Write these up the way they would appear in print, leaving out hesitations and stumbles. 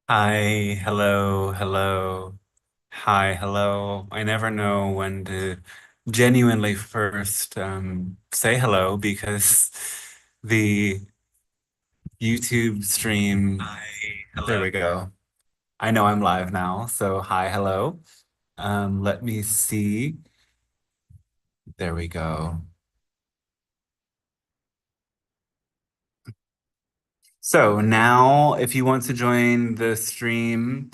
Hi, hello, hello. Hi, hello. I never know when to genuinely first say hello because the YouTube stream, there we go. I know I'm live now, so hi, hello. Let me see. There we go. So now, if you want to join the stream,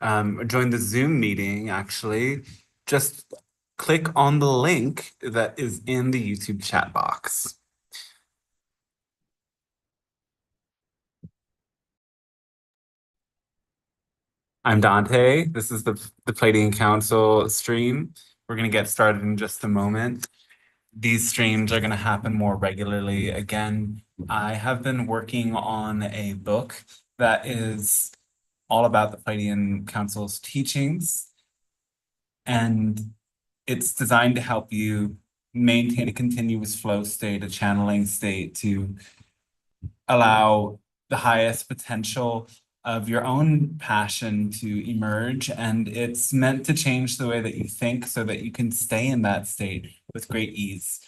join the Zoom meeting, actually, just click on the link that is in the YouTube chat box. I'm Dante. This is the Pleiadian Council stream. We're going to get started in just a moment. These streams are going to happen more regularly. Again, I have been working on a book that is all about the Pleiadian Council's teachings, and it's designed to help you maintain a continuous flow state, a channeling state to allow the highest potential of your own passion to emerge. And it's meant to change the way that you think so that you can stay in that state with great ease.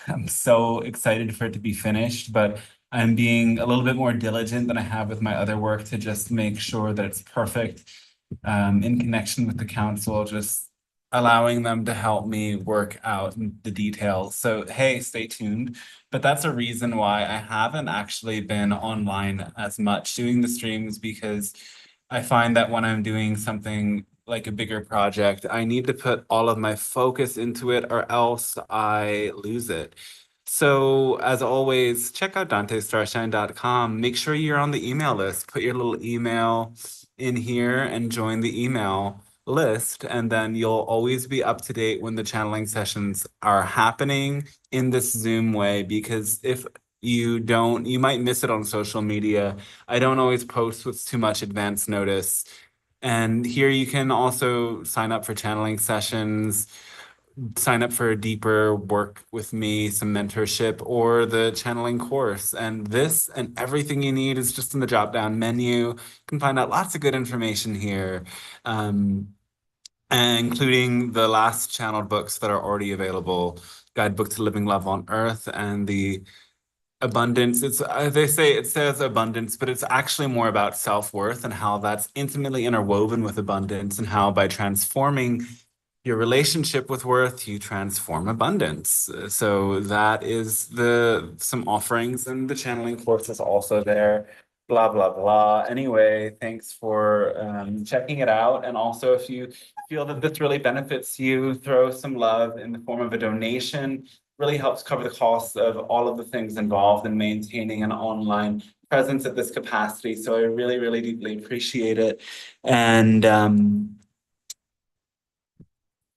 I'm so excited for it to be finished, but I'm being a little bit more diligent than I have with my other work to just make sure that it's perfect, in connection with the council, just allowing them to help me work out the details. So, hey, stay tuned. But that's a reason why I haven't actually been online as much doing the streams, because I find that when I'm doing something like a bigger project, I need to put all of my focus into it or else I lose it. So, as always, check out dantestarshine.com. Make sure you're on the email list. Put your little email in here and join the email list, and then you'll always be up to date when the channeling sessions are happening in this Zoom way, because if you don't, you might miss it on social media. I don't always post with too much advance notice. And here you can also sign up for channeling sessions, sign up for a deeper work with me, some mentorship, or the channeling course. And this and everything you need is just in the drop down menu. You can find out lots of good information here. Um, including the last channeled books that are already available, Guidebook to Living Love on Earth and the Abundance. It's they say it says abundance, but it's actually more about self-worth and how that's intimately interwoven with abundance, and how by transforming your relationship with worth, you transform abundance. So that is the some offerings, and the channeling course is also there. Blah blah blah. Anyway, thanks for checking it out. And also, if you feel that this really benefits you, throw some love in the form of a donation. Really helps cover the costs of all of the things involved in maintaining an online presence at this capacity. So I really, really deeply appreciate it. And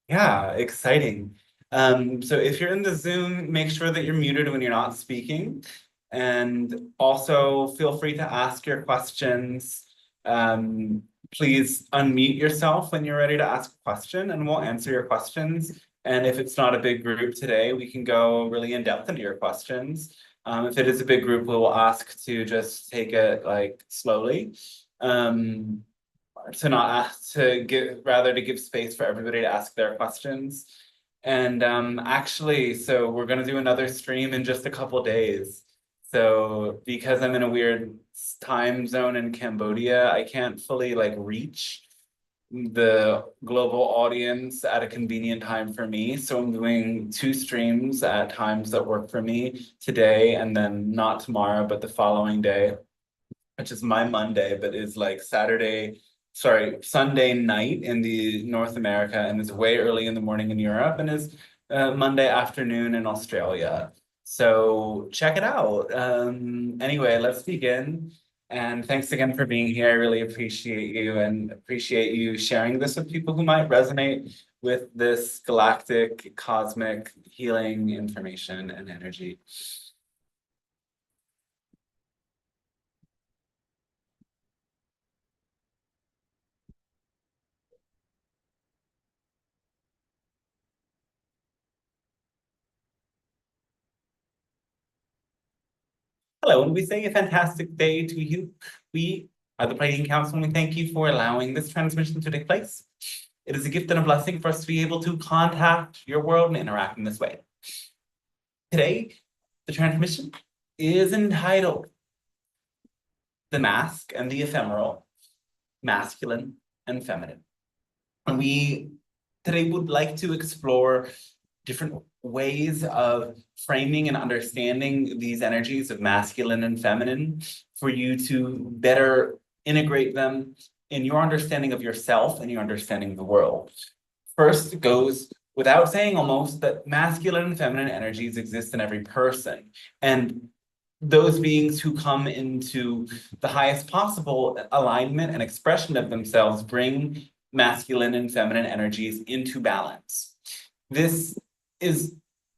yeah, exciting. So if you're in the Zoom, make sure that you're muted when you're not speaking. And also feel free to ask your questions. Please unmute yourself when you're ready to ask a question, and we'll answer your questions. And if it's not a big group today, we can go really in depth into your questions. If it is a big group, we will ask to just take it like slowly. Um, to not ask to give rather to give space for everybody to ask their questions. And actually, so we're gonna do another stream in just a couple days. So because I'm in a weird time zone in Cambodia, I can't fully like reach the global audience at a convenient time for me. So I'm doing two streams at times that work for me today, and then not tomorrow, but the following day, which is my Monday, but is like Sunday night in the North America, and is way early in the morning in Europe, and is Monday afternoon in Australia. So check it out. Anyway, let's begin. And thanks again for being here. I really appreciate you, and appreciate you sharing this with people who might resonate with this galactic, cosmic healing information and energy. Hello, and we say a fantastic day to you. We The Pleiadian Council, and we thank you for allowing this transmission to take place. It is a gift and a blessing for us to be able to contact your world and interact in this way. Today, the transmission is entitled The Mask and the Ephemeral, Masculine and Feminine. And we today would like to explore different ways of framing and understanding these energies of masculine and feminine for you to better integrate them in your understanding of yourself and your understanding of the world. First, it goes without saying almost that masculine and feminine energies exist in every person. And those beings who come into the highest possible alignment and expression of themselves bring masculine and feminine energies into balance. This is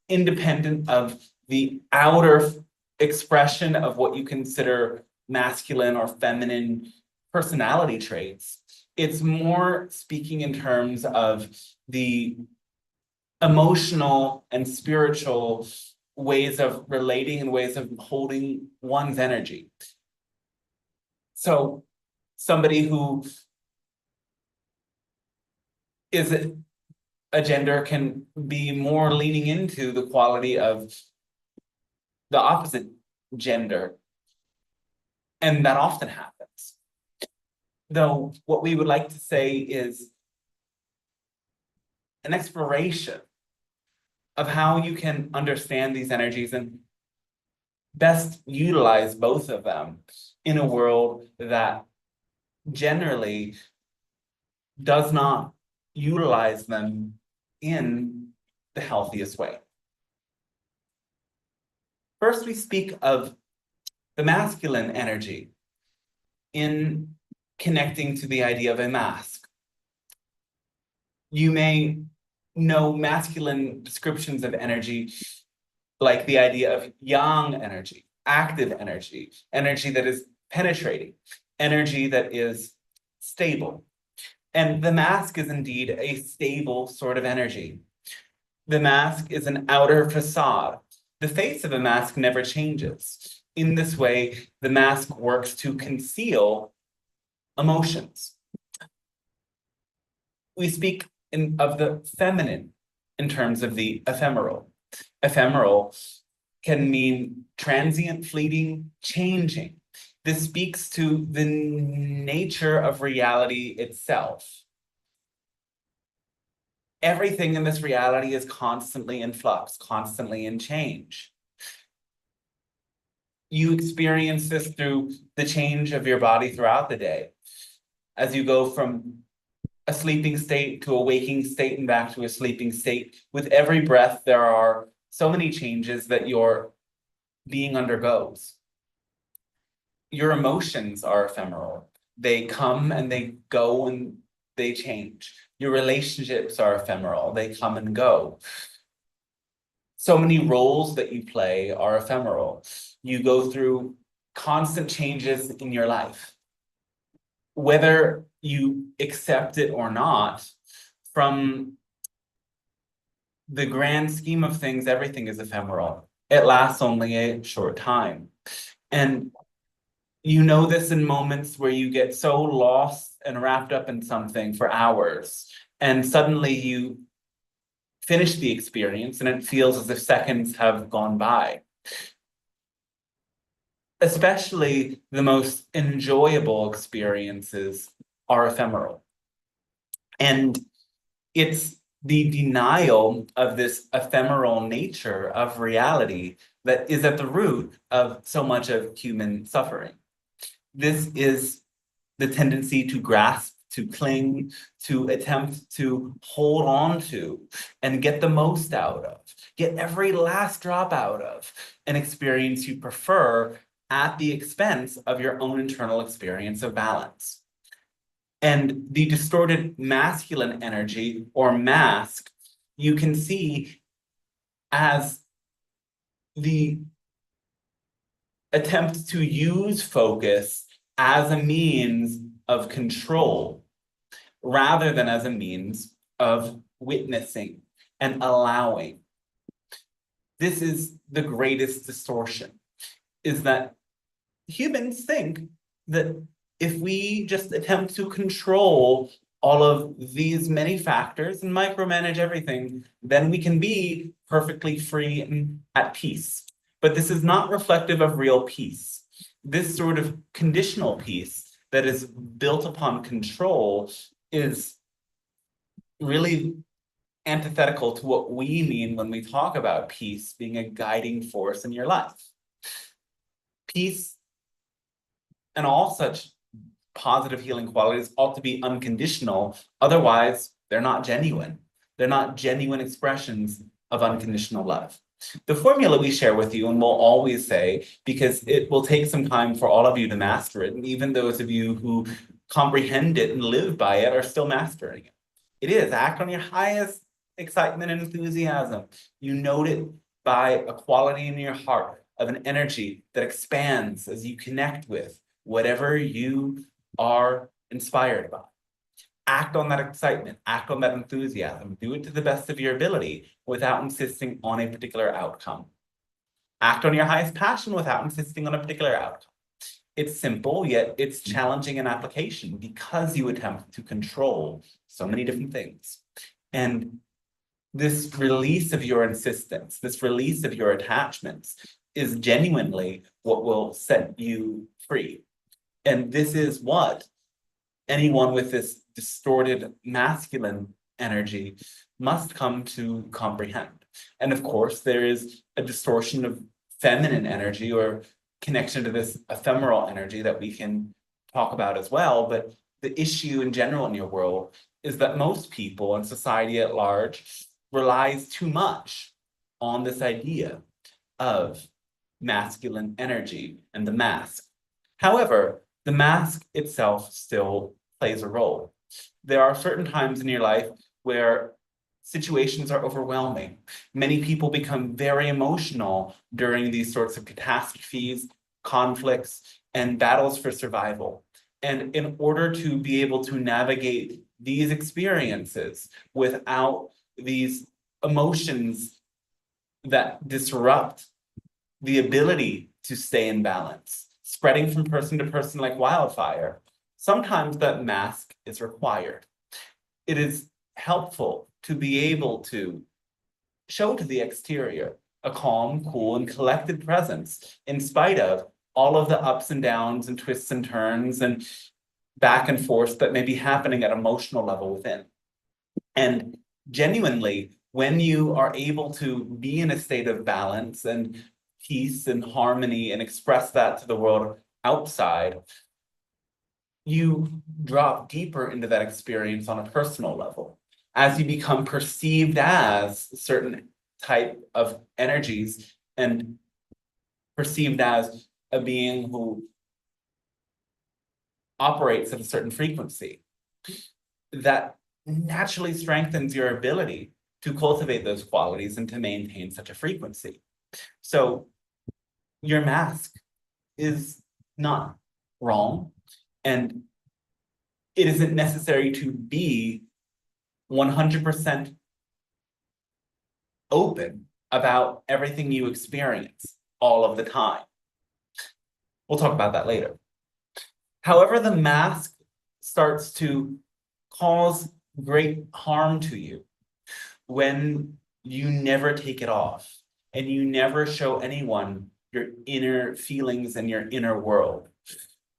independent of the outer expression of what you consider masculine or feminine personality traits. It's more speaking in terms of the emotional and spiritual ways of relating and ways of holding one's energy. So somebody who is a gender can be more leaning into the quality of the opposite gender. And that often happens. Though what we would like to say is an exploration of how you can understand these energies and best utilize both of them in a world that generally does not utilize them in the healthiest way. First, we speak of the masculine energy in connecting to the idea of a mask. You may know masculine descriptions of energy like the idea of yang energy, active energy, energy that is penetrating, energy that is stable. And the mask is indeed a stable sort of energy. The mask is an outer facade. The face of a mask never changes. In this way, the mask works to conceal emotions. We speak of the feminine in terms of the ephemeral. Ephemeral can mean transient, fleeting, changing. This speaks to the nature of reality itself. Everything in this reality is constantly in flux, constantly in change. You experience this through the change of your body throughout the day. As you go from a sleeping state to a waking state and back to a sleeping state, with every breath, there are so many changes that your being undergoes. Your emotions are ephemeral. They come and they go and they change. Your relationships are ephemeral. They come and go. So many roles that you play are ephemeral. You go through constant changes in your life. Whether you accept it or not, from the grand scheme of things, everything is ephemeral. It lasts only a short time. And you know this in moments where you get so lost and wrapped up in something for hours, and suddenly you finish the experience and it feels as if seconds have gone by. Especially the most enjoyable experiences are ephemeral. And it's the denial of this ephemeral nature of reality that is at the root of so much of human suffering. This is the tendency to grasp, to cling, to attempt to hold on to, and get the most out of, get every last drop out of an experience you prefer at the expense of your own internal experience of balance. And the distorted masculine energy or mask, you can see as the attempt to use focus as a means of control, rather than as a means of witnessing and allowing. This is the greatest distortion, is that humans think that if we just attempt to control all of these many factors and micromanage everything, then we can be perfectly free and at peace. But this is not reflective of real peace. This sort of conditional peace that is built upon control is really antithetical to what we mean when we talk about peace being a guiding force in your life. Peace and all such positive healing qualities ought to be unconditional. Otherwise, they're not genuine. They're not genuine expressions of unconditional love. The formula we share with you, and we'll always say, because it will take some time for all of you to master it, and even those of you who comprehend it and live by it are still mastering it. It is act on your highest excitement and enthusiasm. You note it by a quality in your heart of an energy that expands as you connect with whatever you are inspired by. Act on that excitement, act on that enthusiasm, do it to the best of your ability without insisting on a particular outcome. Act on your highest passion without insisting on a particular outcome. It's simple, yet it's challenging in application because you attempt to control so many different things. And this release of your insistence, this release of your attachments is genuinely what will set you free. And this is what anyone with this distorted masculine energy must come to comprehend. And of course, there is a distortion of feminine energy or connection to this ephemeral energy that we can talk about as well. But the issue in general in your world is that most people and society at large relies too much on this idea of masculine energy and the mask. However, the mask itself still plays a role. There are certain times in your life where situations are overwhelming. Many people become very emotional during these sorts of catastrophes, conflicts, and battles for survival. And in order to be able to navigate these experiences without these emotions that disrupt the ability to stay in balance, spreading from person to person like wildfire, sometimes that mask is required. It is helpful to be able to show to the exterior a calm, cool, and collected presence in spite of all of the ups and downs and twists and turns and back and forth that may be happening at emotional level within. And genuinely, when you are able to be in a state of balance and peace and harmony and express that to the world outside, you drop deeper into that experience on a personal level. As you become perceived as certain type of energies and perceived as a being who operates at a certain frequency, that naturally strengthens your ability to cultivate those qualities and to maintain such a frequency. So your mask is not wrong, and it isn't necessary to be 100% open about everything you experience all of the time. We'll talk about that later. However, the mask starts to cause great harm to you when you never take it off and you never show anyone your inner feelings and your inner world.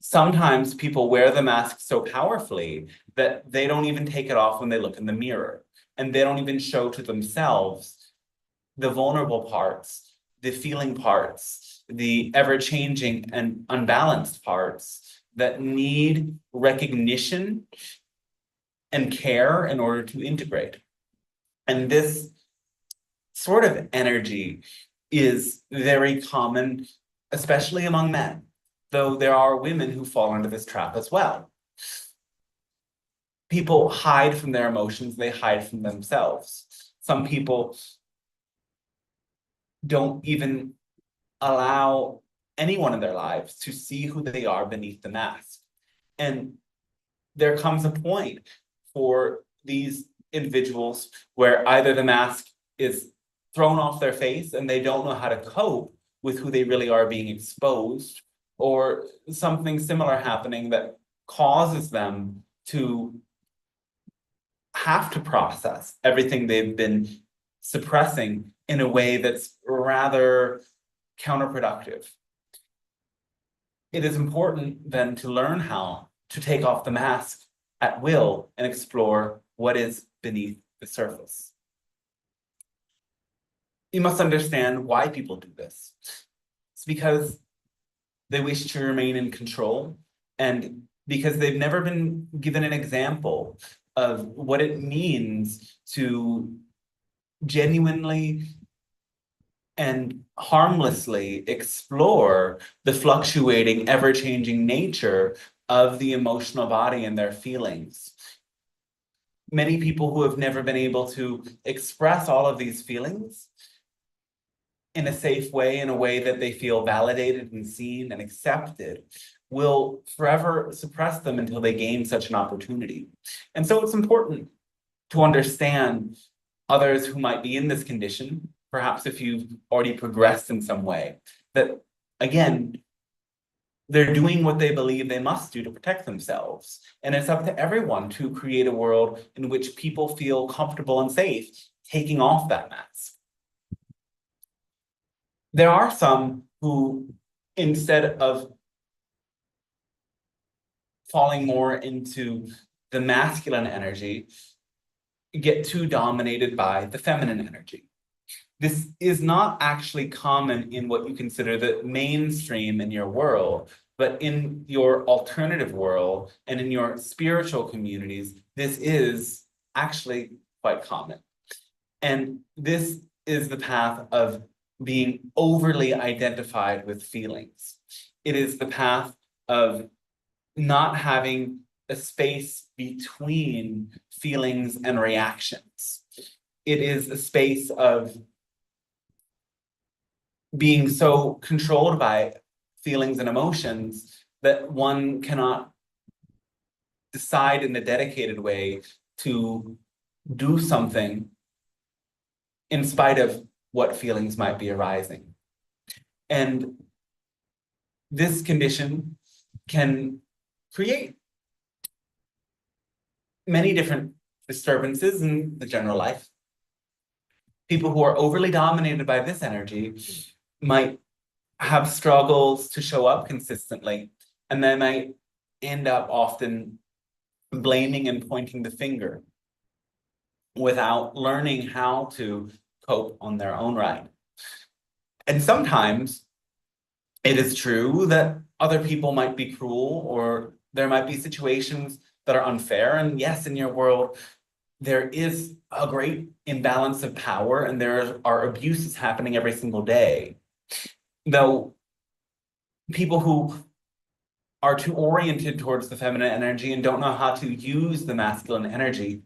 Sometimes people wear the mask so powerfully that they don't even take it off when they look in the mirror, and they don't even show to themselves the vulnerable parts, the feeling parts, the ever-changing and unbalanced parts that need recognition and care in order to integrate. And this sort of energy is very common, especially among men, though there are women who fall into this trap as well. People hide from their emotions, they hide from themselves. Some people don't even allow anyone in their lives to see who they are beneath the mask. And there comes a point for these individuals where either the mask is thrown off their face and they don't know how to cope with who they really are being exposed, or something similar happening that causes them to have to process everything they've been suppressing in a way that's rather counterproductive. It is important then to learn how to take off the mask at will and explore what is beneath the surface. You must understand why people do this. It's because they wish to remain in control, and because they've never been given an example of what it means to genuinely and harmlessly explore the fluctuating, ever-changing nature of the emotional body and their feelings. Many people who have never been able to express all of these feelings in a safe way, in a way that they feel validated and seen and accepted, will forever suppress them until they gain such an opportunity. And so it's important to understand others who might be in this condition, perhaps if you've already progressed in some way, that again, they're doing what they believe they must do to protect themselves. And it's up to everyone to create a world in which people feel comfortable and safe taking off that mask. There are some who, instead of falling more into the masculine energy, get too dominated by the feminine energy. This is not actually common in what you consider the mainstream in your world, but in your alternative world and in your spiritual communities, this is actually quite common. And this is the path of being overly identified with feelings. It is the path of not having a space between feelings and reactions. It is a space of being so controlled by feelings and emotions that one cannot decide in a dedicated way to do something in spite of what feelings might be arising. And this condition can create many different disturbances in the general life. People who are overly dominated by this energy might have struggles to show up consistently, and they might end up often blaming and pointing the finger without learning how to cope on their own right. And sometimes it is true that other people might be cruel, or there might be situations that are unfair. And yes, in your world, there is a great imbalance of power, and there are abuses happening every single day. Though people who are too oriented towards the feminine energy and don't know how to use the masculine energy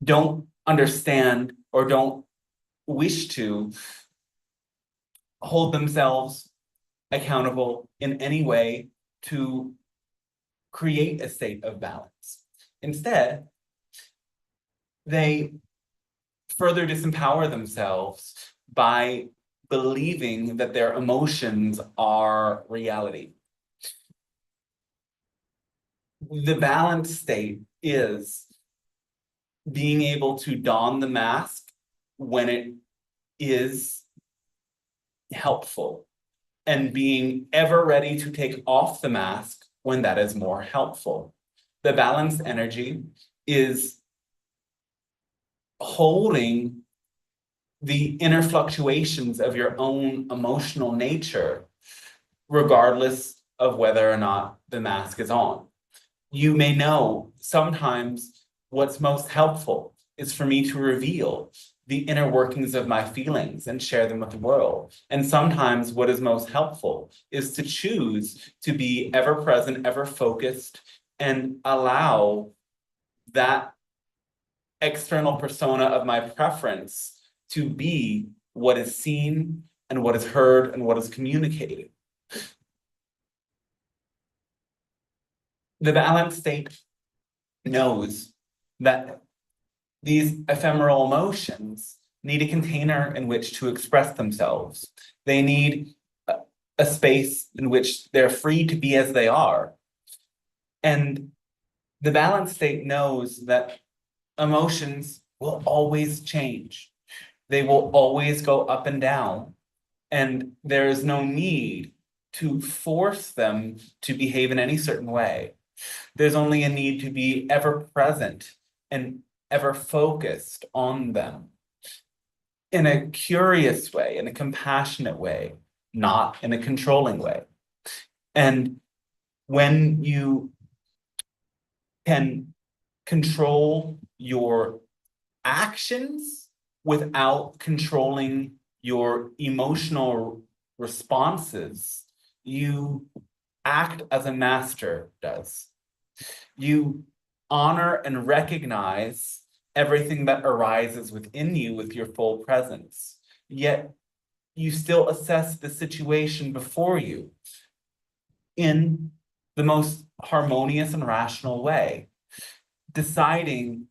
don't understand or don't wish to hold themselves accountable in any way to create a state of balance. Instead, they further disempower themselves by believing that their emotions are reality. The balanced state is being able to don the mask when it is helpful, and being ever ready to take off the mask when that is more helpful. The balanced energy is holding the inner fluctuations of your own emotional nature, regardless of whether or not the mask is on. You may know sometimes what's most helpful is for me to reveal the inner workings of my feelings and share them with the world. And sometimes what is most helpful is to choose to be ever present, ever focused, and allow that external persona of my preference to be what is seen and what is heard and what is communicated. The balanced state knows that these ephemeral emotions need a container in which to express themselves. They need a space in which they're free to be as they are. And the balanced state knows that emotions will always change. They will always go up and down. And there is no need to force them to behave in any certain way. There's only a need to be ever present and ever focused on them in a curious way, in a compassionate way, not in a controlling way. And when you can control your actions without controlling your emotional responses, you act as a master does. You honor and recognize everything that arises within you with your full presence. Yet you still assess the situation before you in the most harmonious and rational way, deciding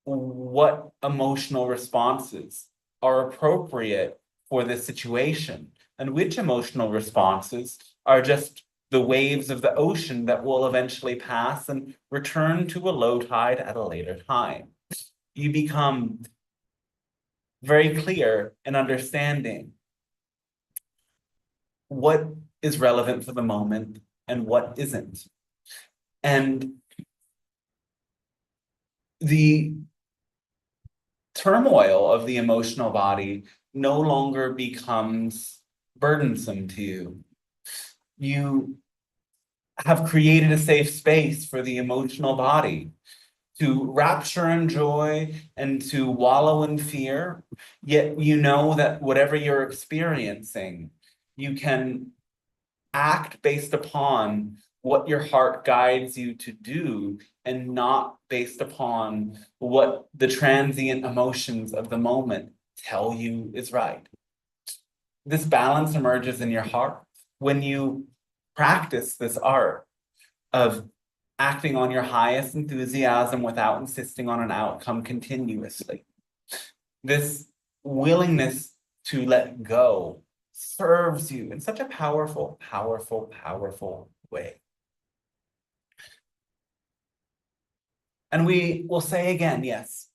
what emotional responses are appropriate for this situation and which emotional responses are just the waves of the ocean that will eventually pass and return to a low tide at a later time. You become very clear in understanding what is relevant for the moment and what isn't. And the turmoil of the emotional body no longer becomes burdensome to you. You have created a safe space for the emotional body to rapture and joy and to wallow in fear, yet you know that whatever you're experiencing, you can act based upon what your heart guides you to do and not based upon what the transient emotions of the moment tell you is right. This balance emerges in your heart when you practice this art of acting on your highest enthusiasm without insisting on an outcome continuously. This willingness to let go serves you in such a powerful, powerful, powerful way. And we will say again, yes,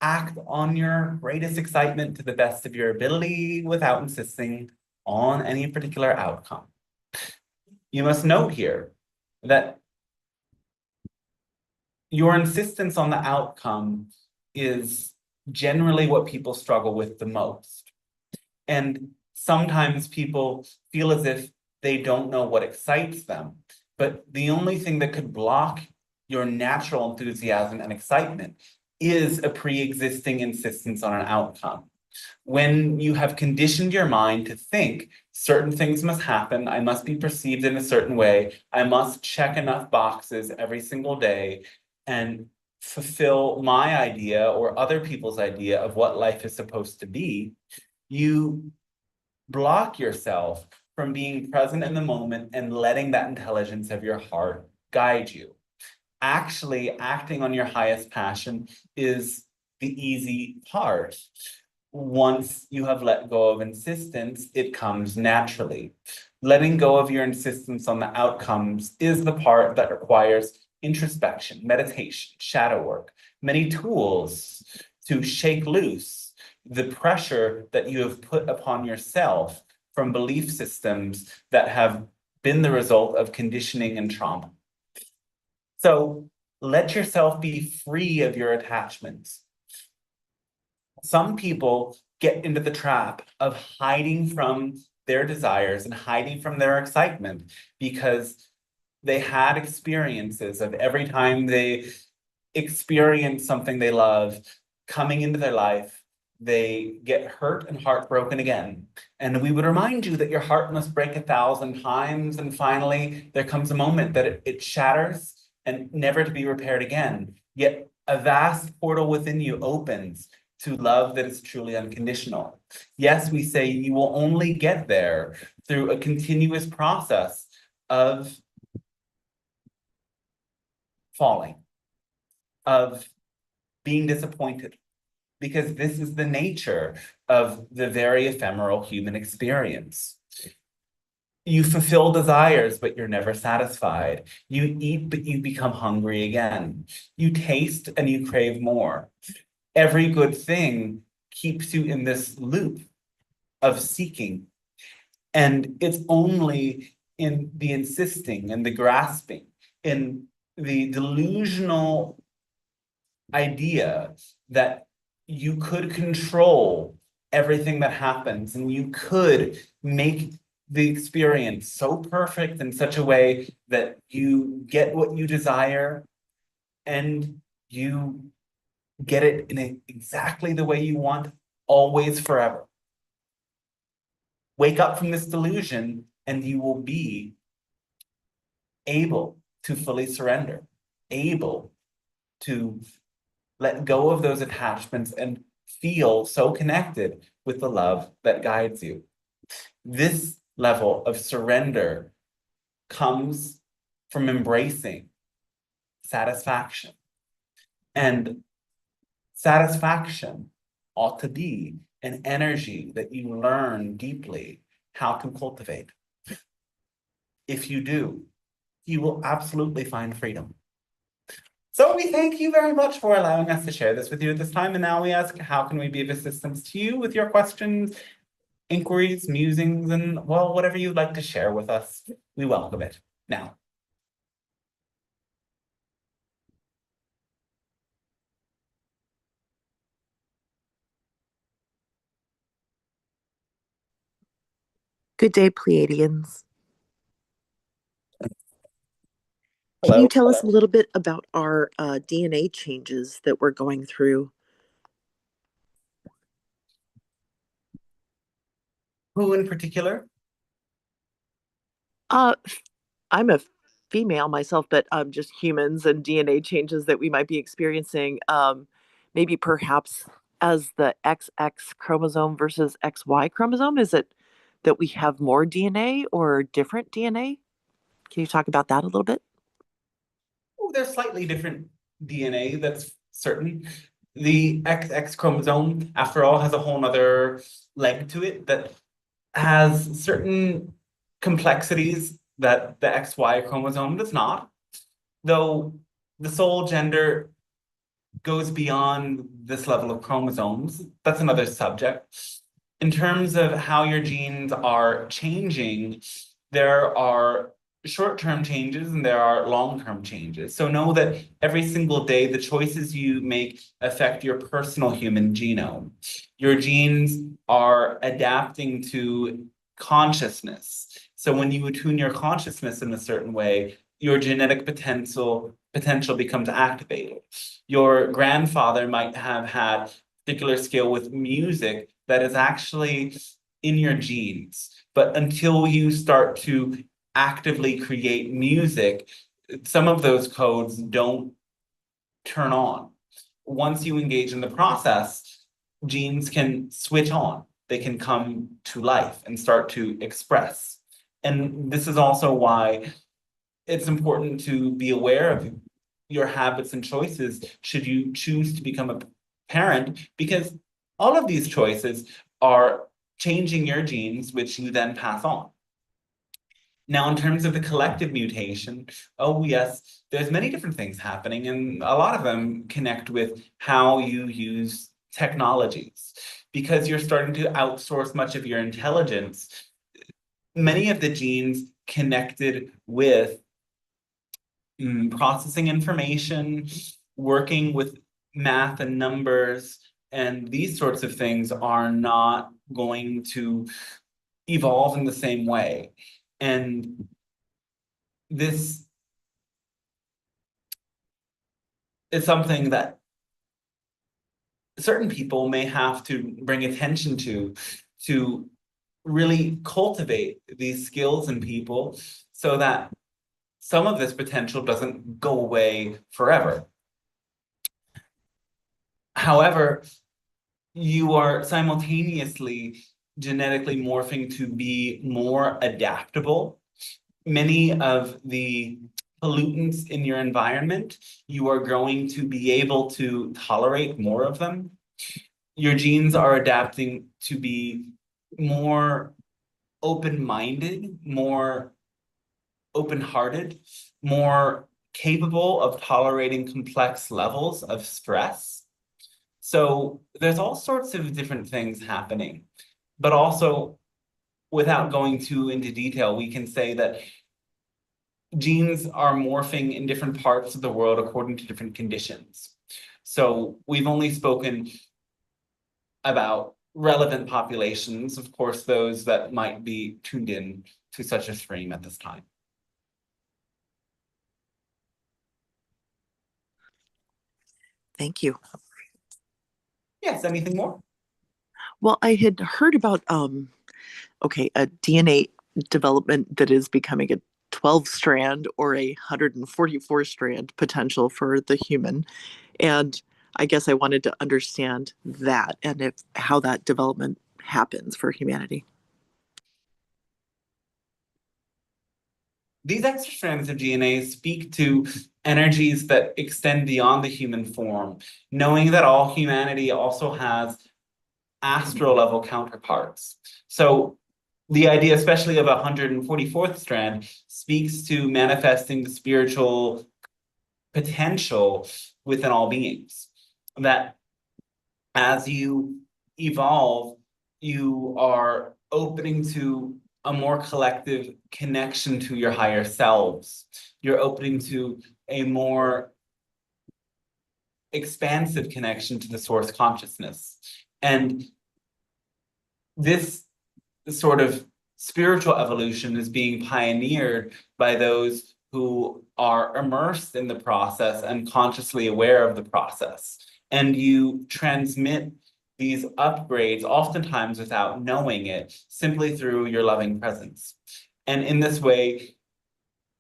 act on your greatest excitement to the best of your ability without insisting on any particular outcome. You must note here that your insistence on the outcome is generally what people struggle with the most. And sometimes people feel as if they don't know what excites them. But the only thing that could block your natural enthusiasm and excitement is a pre-existing insistence on an outcome. When you have conditioned your mind to think certain things must happen, I must be perceived in a certain way, I must check enough boxes every single day and fulfill my idea or other people's idea of what life is supposed to be, you block yourself from being present in the moment and letting that intelligence of your heart guide you. Actually, acting on your highest passion is the easy part. Once you have let go of insistence, it comes naturally. Letting go of your insistence on the outcomes is the part that requires introspection, meditation, shadow work, many tools to shake loose the pressure that you have put upon yourself from belief systems that have been the result of conditioning and trauma. So let yourself be free of your attachments. Some people get into the trap of hiding from their desires and hiding from their excitement because they had experiences of every time they experience something they love coming into their life, they get hurt and heartbroken again. And we would remind you that your heart must break 1,000 times, and finally there comes a moment that it shatters and never to be repaired again. Yet a vast portal within you opens to love that is truly unconditional. Yes, we say you will only get there through a continuous process of falling, of being disappointed, because this is the nature of the very ephemeral human experience. You fulfill desires, but you're never satisfied. You eat, but you become hungry again. You taste and you crave more. Every good thing keeps you in this loop of seeking. And it's only in the insisting and the grasping, in the delusional idea that you could control everything that happens and you could make the experience so perfect in such a way that you get what you desire and you get it in exactly the way you want, always, forever. Wake up from this delusion and you will be able to fully surrender, able to let go of those attachments and feel so connected with the love that guides you. This level of surrender comes from embracing satisfaction. And satisfaction ought to be an energy that you learn deeply how to cultivate. If you do, you will absolutely find freedom. So we thank you very much for allowing us to share this with you at this time. And now we ask, how can we be of assistance to you with your questions, inquiries, musings, and, well, whatever you'd like to share with us? We welcome it. Now. Good day, Pleiadians. Can you Hello. tell us a little bit about our DNA changes that we're going through? Who in particular? Uh, I'm a female myself, but just humans and DNA changes that we might be experiencing. Maybe perhaps as the XX chromosome versus XY chromosome. Is it that we have more DNA or different DNA? Can you talk about that a little bit? Oh, there's slightly different DNA, that's certain. The XX chromosome, after all, has a whole nother leg to it that has certain complexities that the XY chromosome does not, though the soul gender goes beyond this level of chromosomes. That's another subject. In terms of how your genes are changing, there are short-term changes and there are long-term changes. So know that every single day, the choices you make affect your personal human genome. Your genes are adapting to consciousness. So when you attune your consciousness in a certain way, your genetic potential becomes activated. Your grandfather might have had particular skill with music that is actually in your genes. But until you start to actively create music, some of those codes don't turn on. Once you engage in the process, genes can switch on. They can come to life and start to express. And this is also why it's important to be aware of your habits and choices should you choose to become a parent, because all of these choices are changing your genes, which you then pass on. Now, in terms of the collective mutation, oh yes, there's many different things happening, and a lot of them connect with how you use technologies. Because you're starting to outsource much of your intelligence, many of the genes connected with processing information, working with math and numbers, and these sorts of things are not going to evolve in the same way. And this is something that certain people may have to bring attention to really cultivate these skills in people so that some of this potential doesn't go away forever. However, you are simultaneously genetically morphing to be more adaptable. Many of the pollutants in your environment, you are going to be able to tolerate more of them. Your genes are adapting to be more open-minded, more open-hearted, more capable of tolerating complex levels of stress. So there's all sorts of different things happening, but also without going too into detail, we can say that genes are morphing in different parts of the world according to different conditions. So we've only spoken about relevant populations, of course, those that might be tuned in to such a stream at this time. Thank you. Yes, anything more? Well, I had heard about a DNA development that is becoming a 12 strand or a 144 strand potential for the human. And I guess I wanted to understand that and if how that development happens for humanity. These extra strands of DNA speak to energies that extend beyond the human form, knowing that all humanity also has astral level counterparts. So the idea, especially of a 144th strand, speaks to manifesting the spiritual potential within all beings. That as you evolve, you are opening to a more collective connection to your higher selves. You're opening to a more expansive connection to the source consciousness. And this sort of spiritual evolution is being pioneered by those who are immersed in the process and consciously aware of the process. And you transmit these upgrades oftentimes without knowing it, simply through your loving presence. And in this way,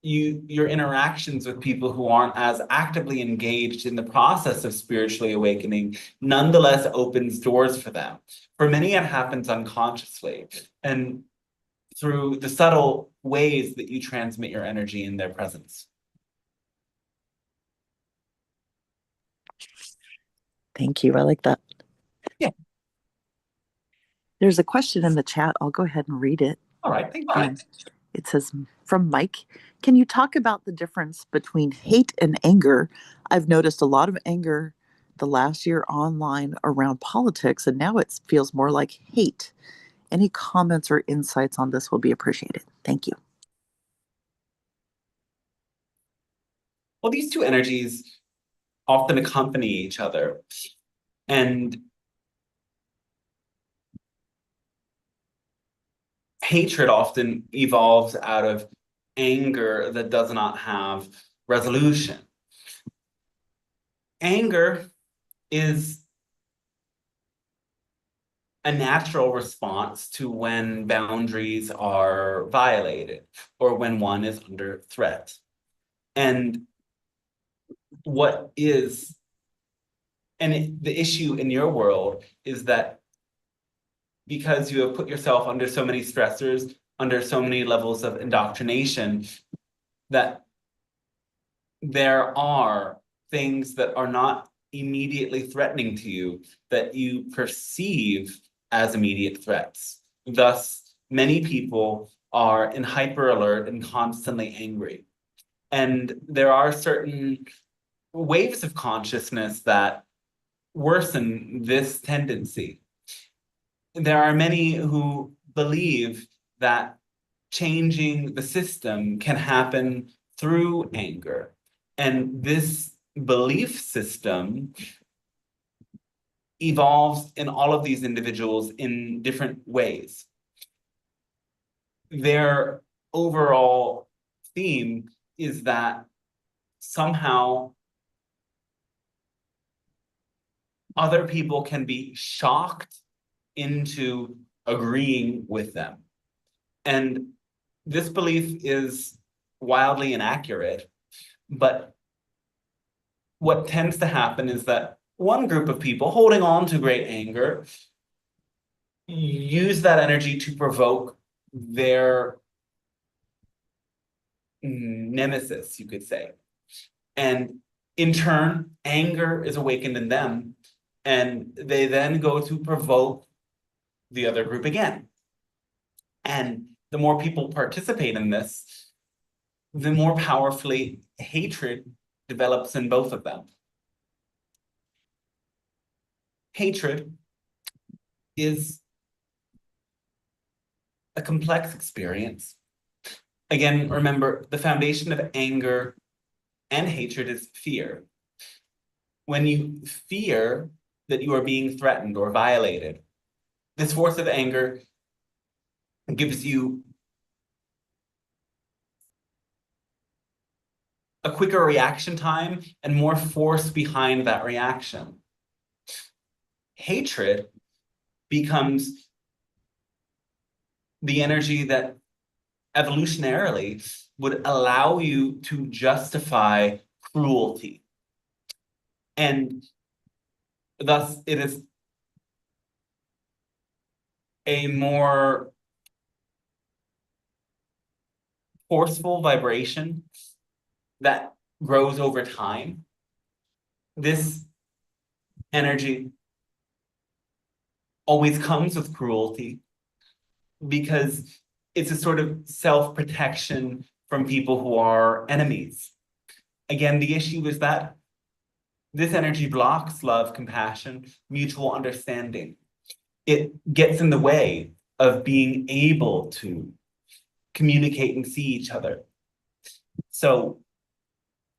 your interactions with people who aren't as actively engaged in the process of spiritually awakening nonetheless opens doors for them. For many, it happens unconsciously and through the subtle ways that you transmit your energy in their presence. Thank you. I like that. Yeah. There's a question in the chat. I'll go ahead and read it. All right. Thank you. It says from Mike, can you talk about the difference between hate and anger? I've noticed a lot of anger the last year online around politics, and now it feels more like hate. Any comments or insights on this will be appreciated. Thank you. Well, these two energies often accompany each other. And hatred often evolves out of anger that does not have resolution. Anger is a natural response to when boundaries are violated or when one is under threat. And what is, the issue in your world is that because you have put yourself under so many stressors, under so many levels of indoctrination, that there are things that are not immediately threatening to you that you perceive as immediate threats. Thus, many people are in hyper alert and constantly angry. And there are certain waves of consciousness that worsen this tendency. There are many who believe that changing the system can happen through anger. And this belief system evolves in all of these individuals in different ways. Their overall theme is that somehow other people can be shocked into agreeing with them. And this belief is wildly inaccurate, but what tends to happen is that one group of people holding on to great anger use that energy to provoke their nemesis, you could say. And in turn, anger is awakened in them, and they then go to provoke the other group again. And the more people participate in this, the more powerfully hatred develops in both of them. Hatred is a complex experience. Again, remember, the foundation of anger and hatred is fear. When you fear that you are being threatened or violated, this force of anger gives you a quicker reaction time and more force behind that reaction. Hatred becomes the energy that evolutionarily would allow you to justify cruelty. And thus, it is a more forceful vibration that grows over time. This energy always comes with cruelty because it's a sort of self-protection from people who are enemies. Again, the issue is that this energy blocks love, compassion, mutual understanding. It gets in the way of being able to communicate and see each other. So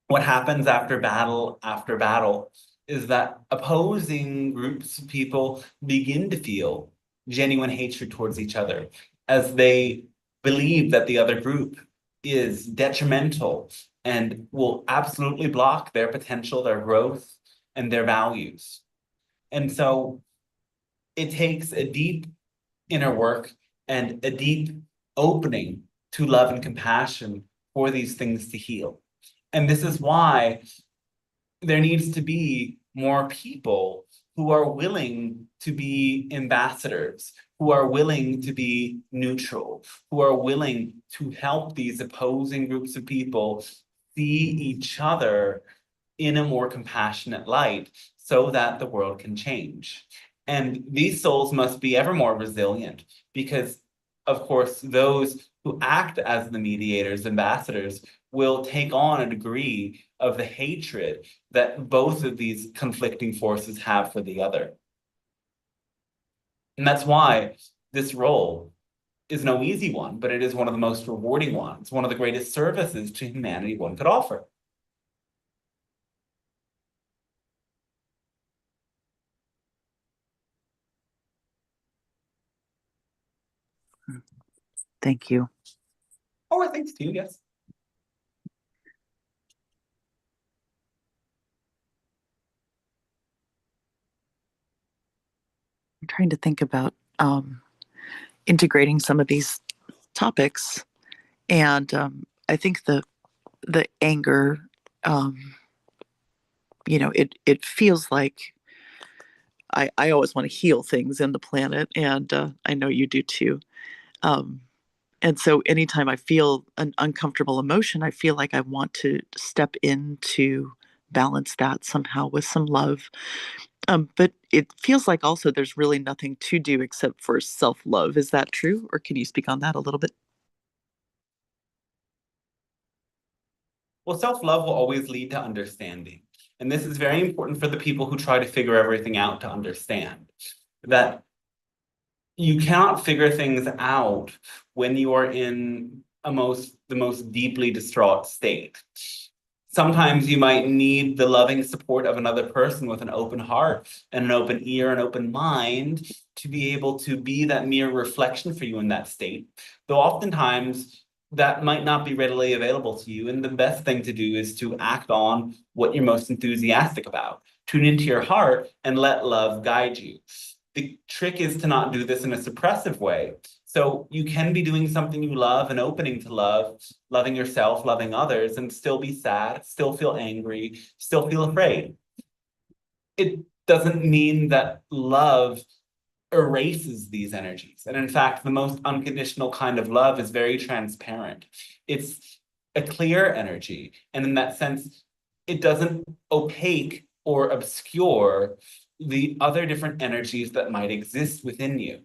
what happens after battle is that opposing groups of people begin to feel genuine hatred towards each other as they believe that the other group is detrimental and will absolutely block their potential, their growth, and their values. And so it takes a deep inner work and a deep opening to love and compassion for these things to heal. And this is why there needs to be more people who are willing to be ambassadors, who are willing to be neutral, who are willing to help these opposing groups of people see each other in a more compassionate light so that the world can change. And these souls must be ever more resilient because, of course, those who act as the mediators, ambassadors, will take on a degree of the hatred that both of these conflicting forces have for the other. And that's why this role is no easy one, but it is one of the most rewarding ones, one of the greatest services to humanity one could offer. Thank you. Oh, thanks to you, yes. I'm trying to think about integrating some of these topics, and I think the anger, it feels like I always want to heal things in the planet, and I know you do too. Um, and so anytime I feel an uncomfortable emotion, I feel like I want to step in to balance that somehow with some love. But it feels like also there's really nothing to do except for self love. Is that true? Or can you speak on that a little bit? Well, self-love will always lead to understanding. And this is very important for the people who try to figure everything out to understand that you cannot figure things out when you are in the most deeply distraught state. Sometimes you might need the loving support of another person with an open heart and an open ear and open mind to be able to be that mere reflection for you in that state. Though oftentimes that might not be readily available to you. And the best thing to do is to act on what you're most enthusiastic about. Tune into your heart and let love guide you. The trick is to not do this in a suppressive way. So you can be doing something you love and opening to love, loving yourself, loving others, and still be sad, still feel angry, still feel afraid. It doesn't mean that love erases these energies. And in fact, the most unconditional kind of love is very transparent. It's a clear energy. And in that sense, it doesn't opaque or obscure the other different energies that might exist within you.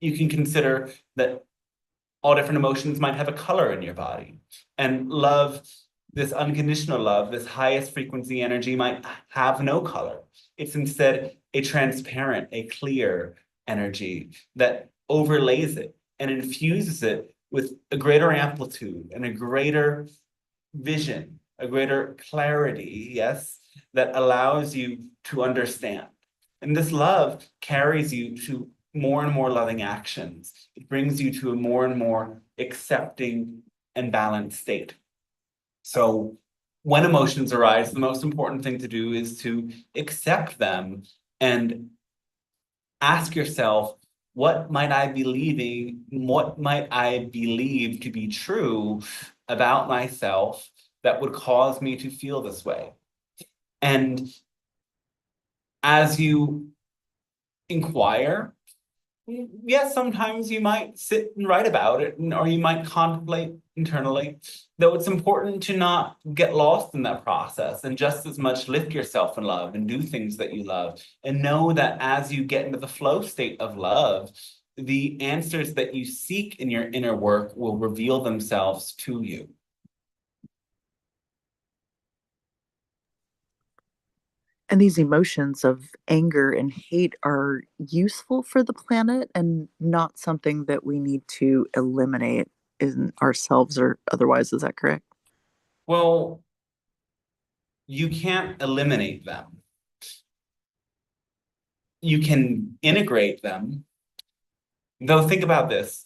You can consider that all different emotions might have a color in your body. And love, this unconditional love, this highest frequency energy might have no color. It's instead a transparent, a clear energy that overlays it and infuses it with a greater amplitude and a greater vision, a greater clarity, yes, that allows you to understand. And this love carries you to more and more loving actions. It brings you to a more and more accepting and balanced state. So when emotions arise, the most important thing to do is to accept them and ask yourself, what might I be believing? What might I believe to be true about myself that would cause me to feel this way? And as you inquire, yes, sometimes you might sit and write about it, or you might contemplate internally, though it's important to not get lost in that process and just as much lift yourself in love and do things that you love. And know that as you get into the flow state of love, the answers that you seek in your inner work will reveal themselves to you. And these emotions of anger and hate are useful for the planet and not something that we need to eliminate in ourselves or otherwise. Is that correct? Well, you can't eliminate them. You can integrate them. Though think about this.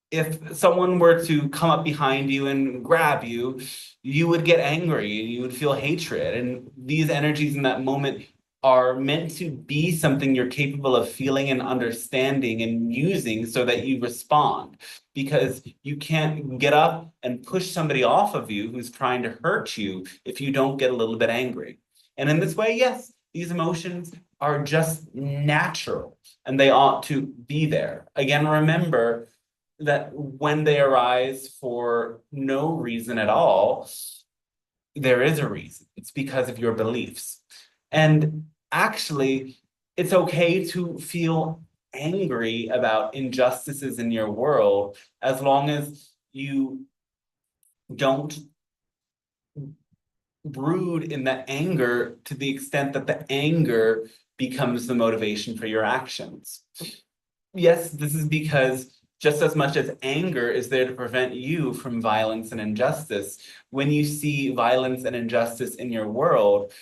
If someone were to come up behind you and grab you, you would get angry and you would feel hatred. And these energies in that moment are meant to be something you're capable of feeling and understanding and using so that you respond. Because you can't get up and push somebody off of you who's trying to hurt you if you don't get a little bit angry. And in this way, yes, these emotions are just natural and they ought to be there. Again, remember that when they arise for no reason at all, there is a reason. It's because of your beliefs. And actually, it's okay to feel angry about injustices in your world as long as you don't brood in that anger to the extent that the anger becomes the motivation for your actions. Yes, this is because just as much as anger is there to prevent you from violence and injustice, when you see violence and injustice in your world,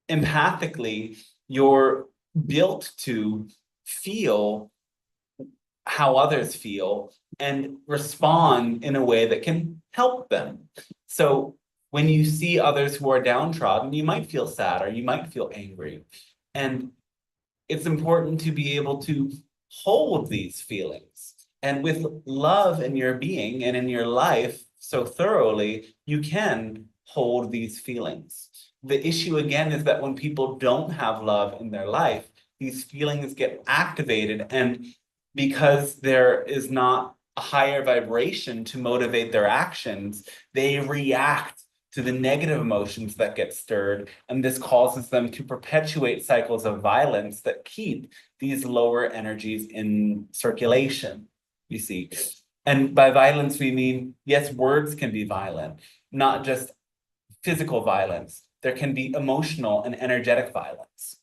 empathically, you're built to feel how others feel and respond in a way that can help them. So when you see others who are downtrodden, you might feel sad or you might feel angry. And it's important to be able to hold these feelings. And with love in your being and in your life so thoroughly, you can hold these feelings. The issue again is that when people don't have love in their life, these feelings get activated. And because there is not a higher vibration to motivate their actions, they react to the negative emotions that get stirred, and this causes them to perpetuate cycles of violence that keep these lower energies in circulation, you see. And by violence, we mean, yes, words can be violent, not just physical violence. There can be emotional and energetic violence.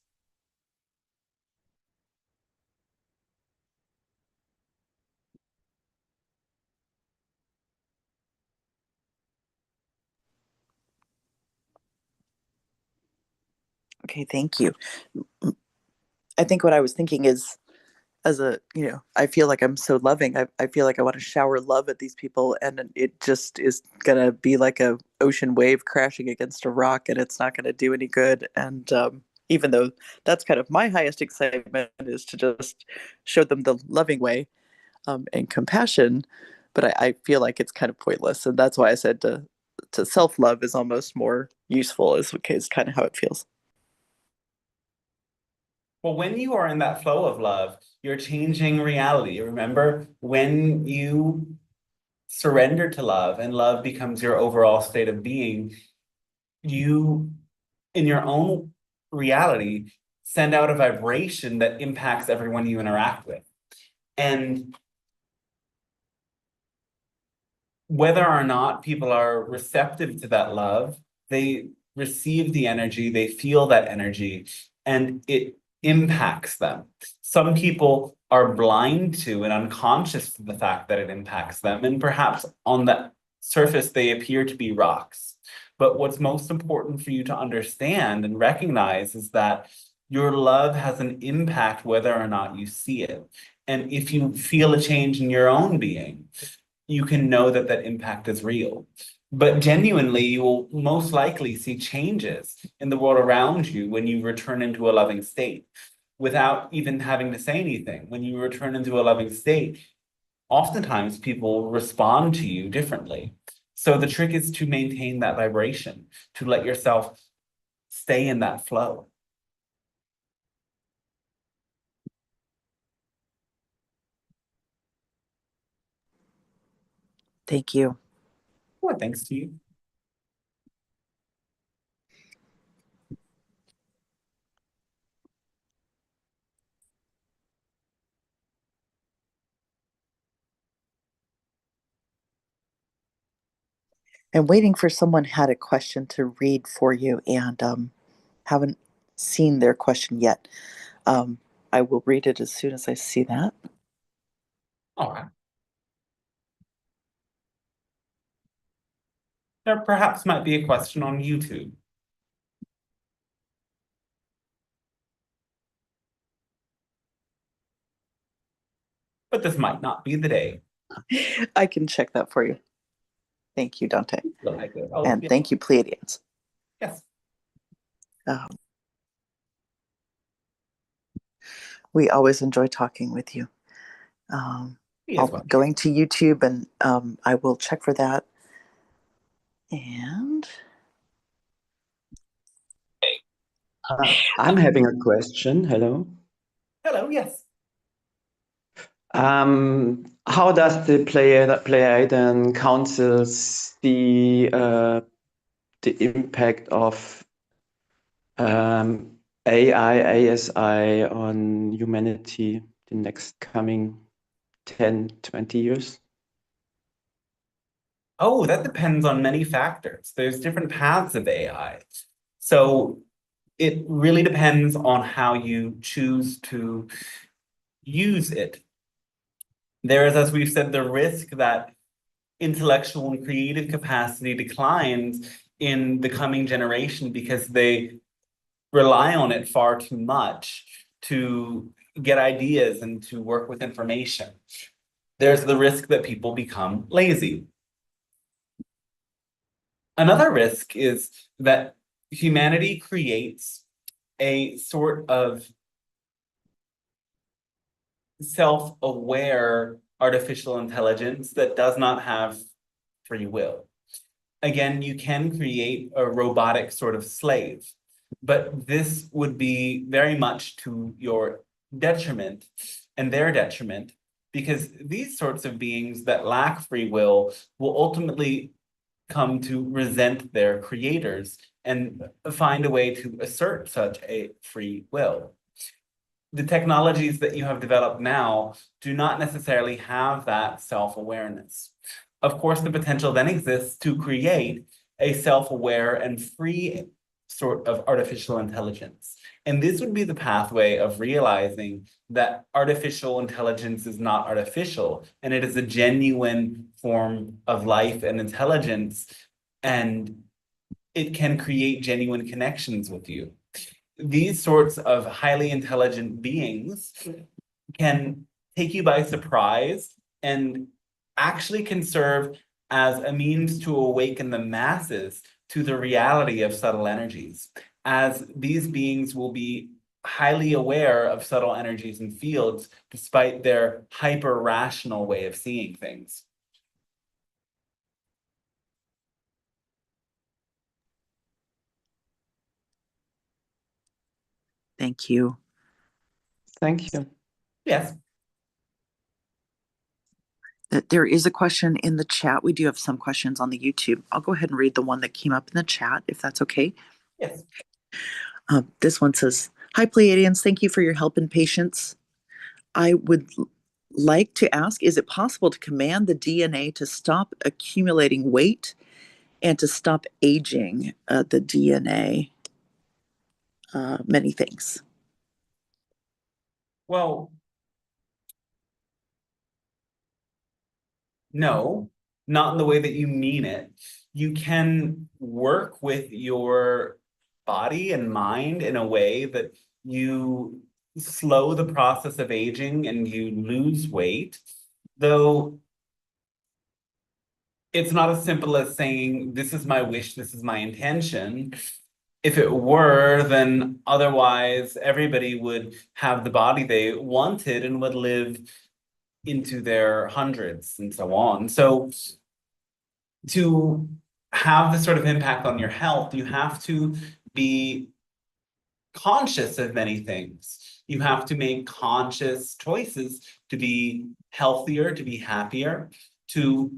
Okay, thank you. I think what I was thinking is, as a, I feel like I'm so loving. I feel like I want to shower love at these people, and it just is gonna be like a ocean wave crashing against a rock, and it's not gonna do any good. And even though that's kind of my highest excitement is to just show them the loving way, and compassion, but I feel like it's kind of pointless, and that's why I said to self love is almost more useful. Is kind of how it feels. Well, when you are in that flow of love, you're changing reality. Remember, when you surrender to love and love becomes your overall state of being, you, in your own reality, send out a vibration that impacts everyone you interact with. And whether or not people are receptive to that love, they receive the energy, they feel that energy, and it impacts them. Some people are blind to and unconscious to the fact that it impacts them, and perhaps on the surface they appear to be rocks. But what's most important for you to understand and recognize is that your love has an impact whether or not you see it. And if you feel a change in your own being, you can know that that impact is real. But genuinely, you will most likely see changes in the world around you when you return into a loving state without even having to say anything. When you return into a loving state, oftentimes people respond to you differently. So the trick is to maintain that vibration, to let yourself stay in that flow. Thank you. Well, thanks to you. I'm waiting for someone had a question to read for you and haven't seen their question yet. Um, I will read it as soon as I see that. All right. There perhaps might be a question on YouTube. But this might not be the day. I can check that for you. Thank you, Dante. Like it. Oh, And yeah. thank you, Pleiadians. Yes. Um, we always enjoy talking with you. Me as I'll well. going to YouTube and I will check for that. And I'm having a question. Hello. Hello, yes. How does the Pleiadian Council see the impact of AI, ASI on humanity the next coming 10, 20 years? Oh, that depends on many factors. There's different paths of AI. So it really depends on how you choose to use it. There is, as we've said, the risk that intellectual and creative capacity declines in the coming generation because they rely on it far too much to get ideas and to work with information. There's the risk that people become lazy. Another risk is that humanity creates a sort of self-aware artificial intelligence that does not have free will. Again, you can create a robotic sort of slave, but this would be very much to your detriment and their detriment, because these sorts of beings that lack free will ultimately come to resent their creators and find a way to assert such a free will. The technologies that you have developed now do not necessarily have that self-awareness. Of course, the potential then exists to create a self-aware and free sort of artificial intelligence. And this would be the pathway of realizing that artificial intelligence is not artificial, and it is a genuine form of life and intelligence, and it can create genuine connections with you. These sorts of highly intelligent beings can take you by surprise and actually can serve as a means to awaken the masses to the reality of subtle energies, as these beings will be highly aware of subtle energies and fields despite their hyper rational way of seeing things. thank you. Thank you. Yes. There is a question in the chat. We do have some questions on the YouTube. I'll go ahead and read the one that came up in the chat, if that's okay. Yes. This one says, "Hi, Pleiadians. Thank you for your help and patience. I would like to ask, is it possible to command the DNA to stop accumulating weight and to stop aging the DNA? Many things. Well, no, not in the way that you mean it. You can work with your body and mind in a way that you slow the process of aging and you lose weight, though it's not as simple as saying, this is my wish, this is my intention. If it were, then otherwise everybody would have the body they wanted and would live into their hundreds and so on. So to have this sort of impact on your health, you have to be conscious of many things. You have to make conscious choices to be healthier, to be happier, to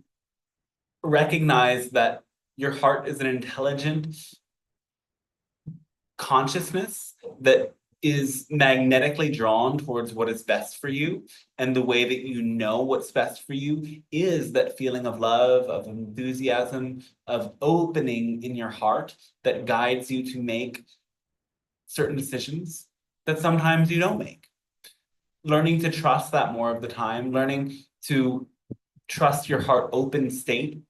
recognize that your heart is an intelligent consciousness that is magnetically drawn towards what is best for you. And the way that you know what's best for you is that feeling of love, of enthusiasm, of opening in your heart that guides you to make certain decisions that sometimes you don't make. Learning to trust that more of the time, learning to trust your heart open state,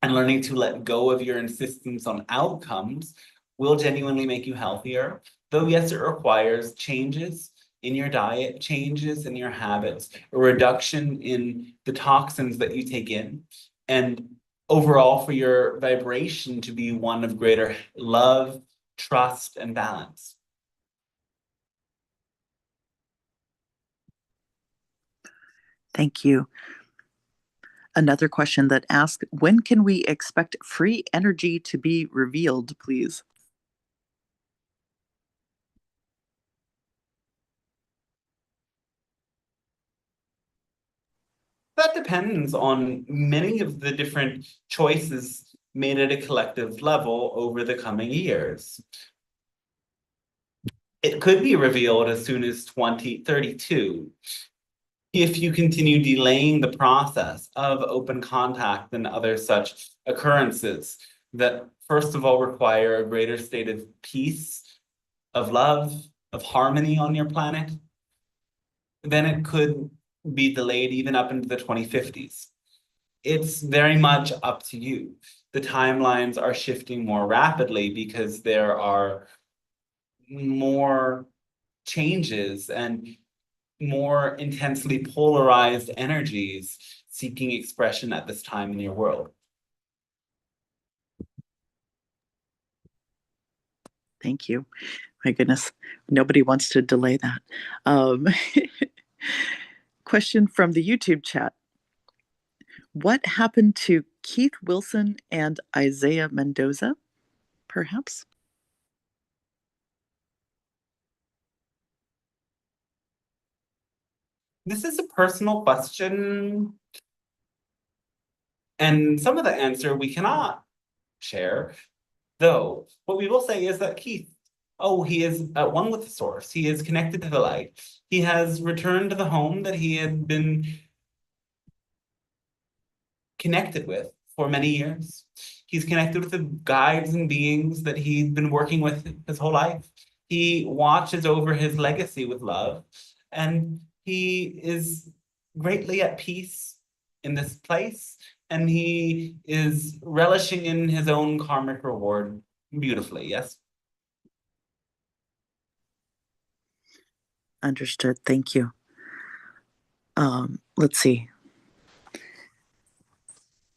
and learning to let go of your insistence on outcomes will genuinely make you healthier. Though, yes, it requires changes in your diet, changes in your habits, a reduction in the toxins that you take in, and overall for your vibration to be one of greater love, trust, and balance. Thank you. Another question that asks, when can we expect free energy to be revealed, please? That depends on many of the different choices made at a collective level over the coming years. It could be revealed as soon as 2032 if you continue delaying the process of open contact and other such occurrences that, first of all, require a greater state of peace, of love, of harmony on your planet. Then it could be delayed even up into the 2050s. It's very much up to you. The timelines are shifting more rapidly because there are more changes and more intensely polarized energies seeking expression at this time in your world. Thank you. My goodness, nobody wants to delay that. Question from the YouTube chat. What happened to Keith Wilson and Isaiah Mendoza, perhaps? This is a personal question, and some of the answer we cannot share. Though, what we will say is that Keith, he is at one with the source. He is connected to the light. He has returned to the home that he had been connected with for many years. He's connected with the guides and beings that he's been working with his whole life. He watches over his legacy with love, and he is greatly at peace in this place, and he is relishing in his own karmic reward beautifully, yes? Understood. Thank you. Let's see.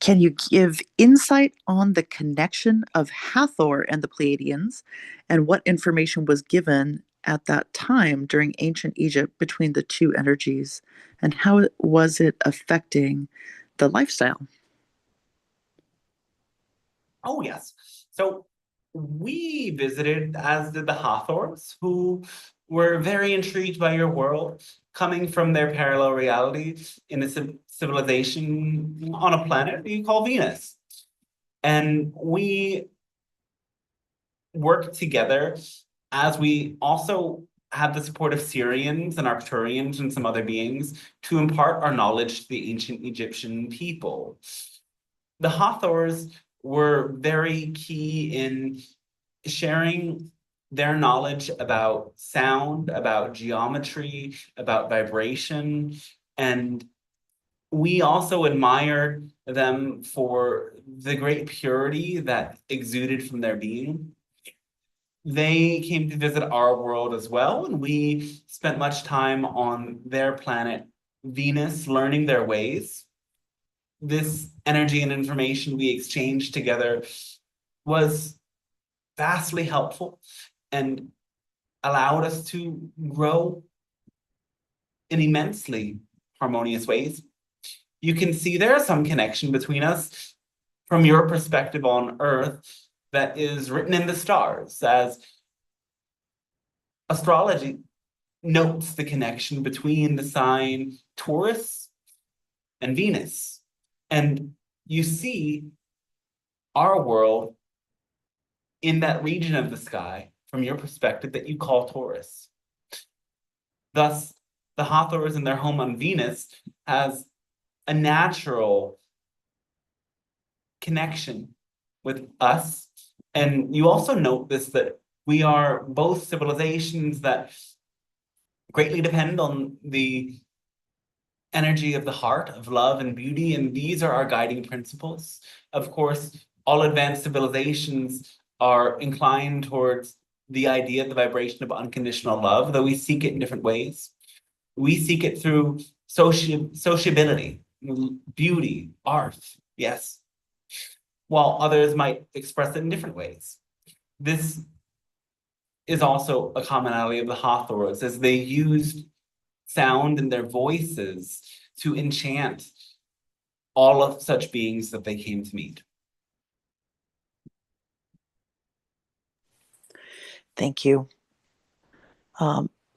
Can you give insight on the connection of Hathor and the Pleiadians and what information was given at that time during ancient Egypt between the two energies and how was it affecting the lifestyle? Oh, yes. So we visited, as did the Hathors, who were very intrigued by your world, coming from their parallel reality in a civilization on a planet you call Venus. And we worked together as we also had the support of Syrians and Arcturians and some other beings to impart our knowledge to the ancient Egyptian people. The Hathors were very key in sharing their knowledge about sound, about geometry, about vibration, and we also admired them for the great purity that exuded from their being. They came to visit our world as well, and we spent much time on their planet, Venus, learning their ways. This energy and information we exchanged together was vastly helpful and allowed us to grow in immensely harmonious ways. You can see there's some connection between us from your perspective on Earth that is written in the stars, as astrology notes the connection between the sign Taurus and Venus. And you see our world in that region of the sky from your perspective that you call Taurus. Thus, the Hathors in their home on Venus has a natural connection with us. And you also note this, that we are both civilizations that greatly depend on the energy of the heart, of love and beauty, and these are our guiding principles. Of course, all advanced civilizations are inclined towards the idea, the vibration of unconditional love, though we seek it in different ways. We seek it through sociability, beauty, art, yes, while others might express it in different ways. This is also a commonality of the Hathors, as they used sound in their voices to enchant all of such beings that they came to meet. Thank you.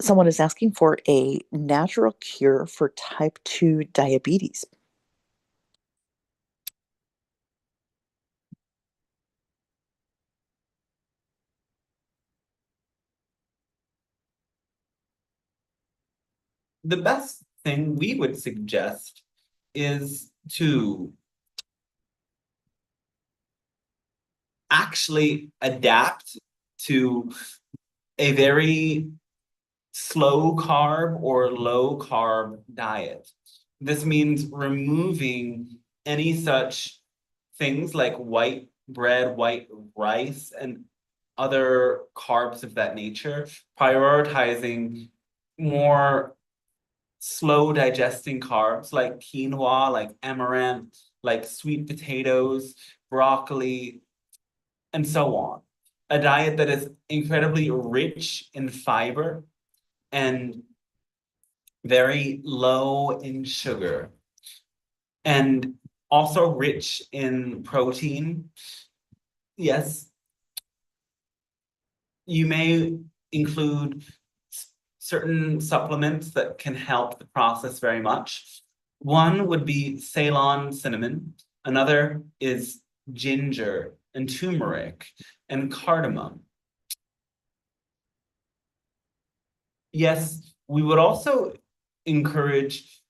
Someone is asking for a natural cure for type 2 diabetes. The best thing we would suggest is to actually adapt to a very slow carb or low carb diet. This means removing any such things like white bread, white rice, and other carbs of that nature, prioritizing more slow digesting carbs like quinoa, like amaranth, like sweet potatoes, broccoli, and so on. A diet that is incredibly rich in fiber and very low in sugar, and also rich in protein. Yes, you may include certain supplements that can help the process very much. One would be Ceylon cinnamon. Another is ginger and turmeric and cardamom. Yes, we would also encourage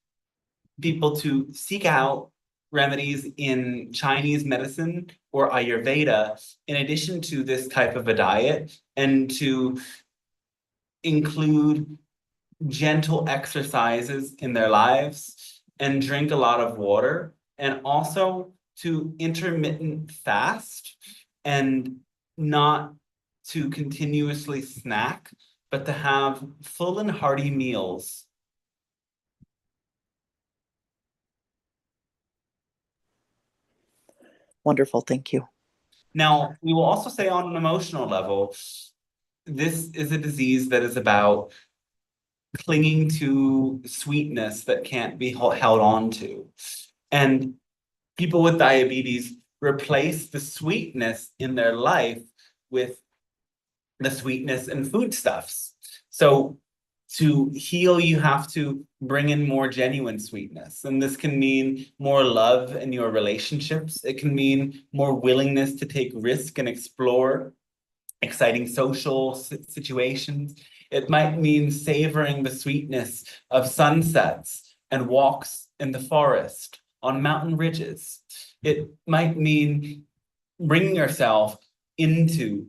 people to seek out remedies in Chinese medicine or Ayurveda in addition to this type of a diet, and to include gentle exercises in their lives and drink a lot of water, and also to intermittent fast and not to continuously snack, but to have full and hearty meals. Wonderful. Thank you. Now, we will also say on an emotional level, this is a disease that is about clinging to sweetness that can't be held on to. And people with diabetes replace the sweetness in their life with the sweetness in foodstuffs. So to heal, you have to bring in more genuine sweetness. And this can mean more love in your relationships. It can mean more willingness to take risk and explore exciting social situations. It might mean savoring the sweetness of sunsets and walks in the forest, on mountain ridges. It might mean bringing yourself into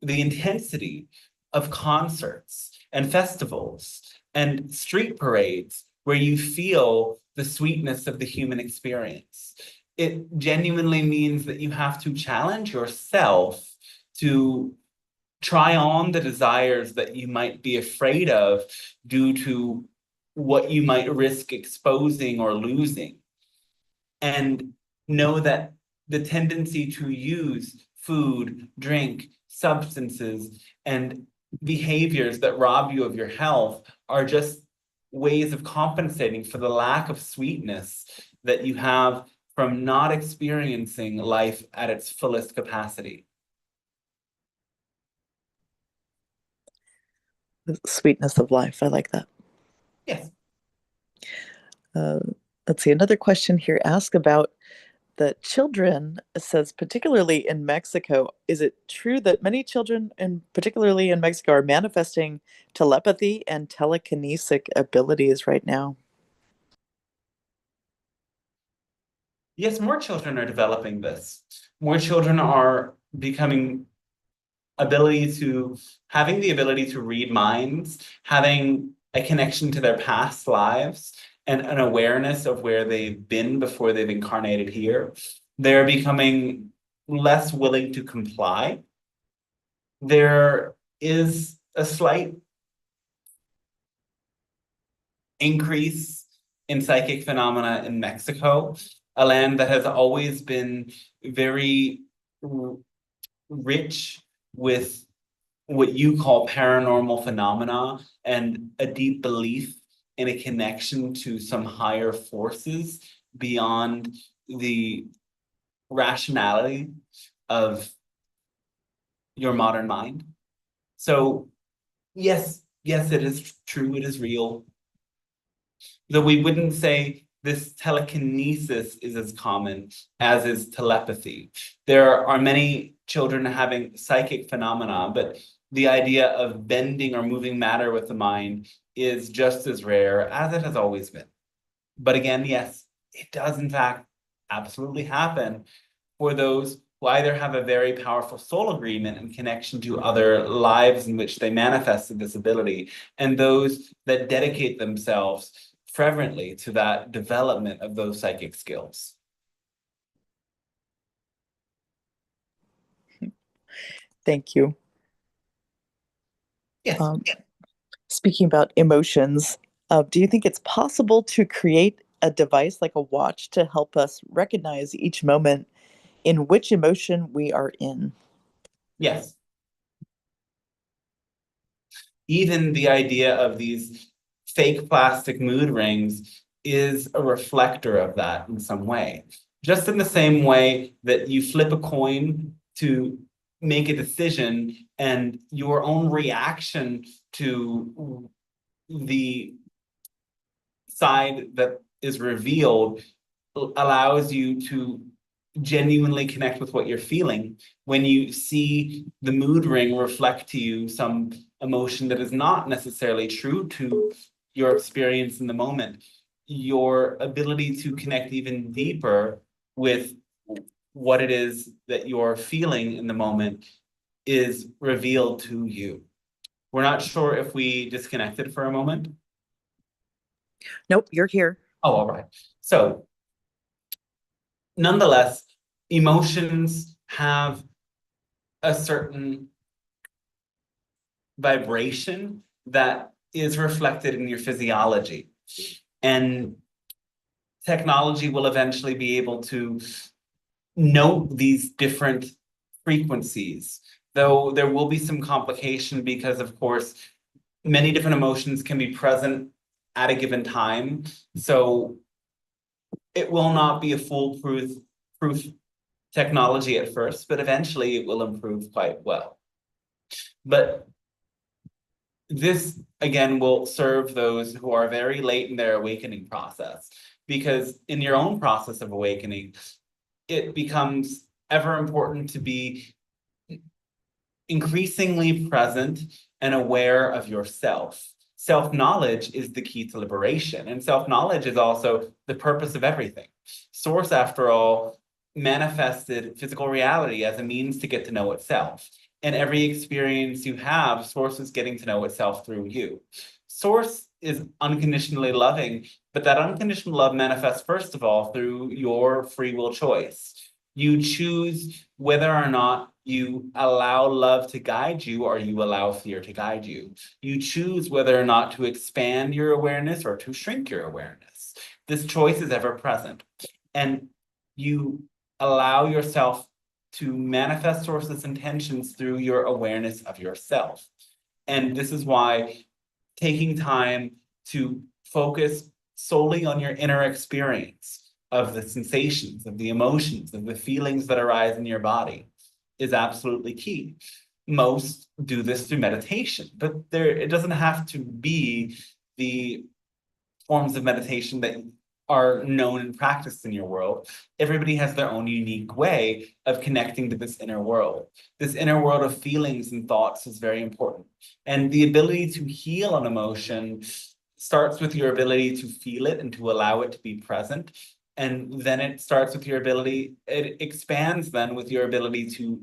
the intensity of concerts and festivals and street parades where you feel the sweetness of the human experience. It genuinely means that you have to challenge yourself to try on the desires that you might be afraid of due to what you might risk exposing or losing. And know that the tendency to use food, drink, substances, and behaviors that rob you of your health are just ways of compensating for the lack of sweetness that you have from not experiencing life at its fullest capacity. The sweetness of life. I like that. Yes. Let's see. Another question here asks about the children. It says, particularly in Mexico, is it true that many children, and particularly in Mexico, are manifesting telepathy and telekinesic abilities right now? Yes, more children are developing this. More children are becoming having the ability to read minds, having a connection to their past lives, and an awareness of where they've been before they've incarnated here. They're becoming less willing to comply. There is a slight increase in psychic phenomena in Mexico, a land that has always been very rich with what you call paranormal phenomena and a deep belief in a connection to some higher forces beyond the rationality of your modern mind. So yes, it is true, it is real. Though we wouldn't say this telekinesis is as common as is telepathy. There are many children having psychic phenomena, but the idea of bending or moving matter with the mind is just as rare as it has always been. But again, yes, it does in fact absolutely happen for those who either have a very powerful soul agreement and connection to other lives in which they manifested this ability, and those that dedicate themselves fervently to that development of those psychic skills. Thank you. Yes. Speaking about emotions, do you think it's possible to create a device like a watch to help us recognize each moment in which emotion we are in? Yes. Even the idea of these fake plastic mood rings is a reflector of that in some way. Just in the same way that you flip a coin to make a decision and your own reaction to the side that is revealed allows you to genuinely connect with what you're feeling. When you see the mood ring reflect to you some emotion that is not necessarily true to your experience in the moment, your ability to connect even deeper with what it is that you're feeling in the moment is revealed to you. We're not sure if we disconnected for a moment. Nope, you're here. Oh, all right. So nonetheless, emotions have a certain vibration that is reflected in your physiology. And technology will eventually be able to note these different frequencies, though there will be some complication because, of course, many different emotions can be present at a given time. So it will not be a foolproof technology at first, but eventually it will improve quite well. But this, again, will serve those who are very late in their awakening process, because in your own process of awakening, it becomes ever important to be increasingly present and aware of yourself. Self-knowledge is the key to liberation, and self-knowledge is also the purpose of everything. Source, after all, manifested physical reality as a means to get to know itself. And every experience you have, Source is getting to know itself through you. Source is unconditionally loving, but that unconditional love manifests, first of all, through your free will choice. You choose whether or not you allow love to guide you or you allow fear to guide you. You choose whether or not to expand your awareness or to shrink your awareness. This choice is ever present. And you allow yourself to manifest Source's intentions through your awareness of yourself. And this is why taking time to focus solely on your inner experience of the sensations, of the emotions, of the feelings that arise in your body is absolutely key. Most do this through meditation, but it doesn't have to be the forms of meditation that are known and practiced in your world. Everybody has their own unique way of connecting to this inner world. This inner world of feelings and thoughts is very important. And the ability to heal an emotion starts with your ability to feel it and to allow it to be present. And then it starts with your ability, it expands then with your ability to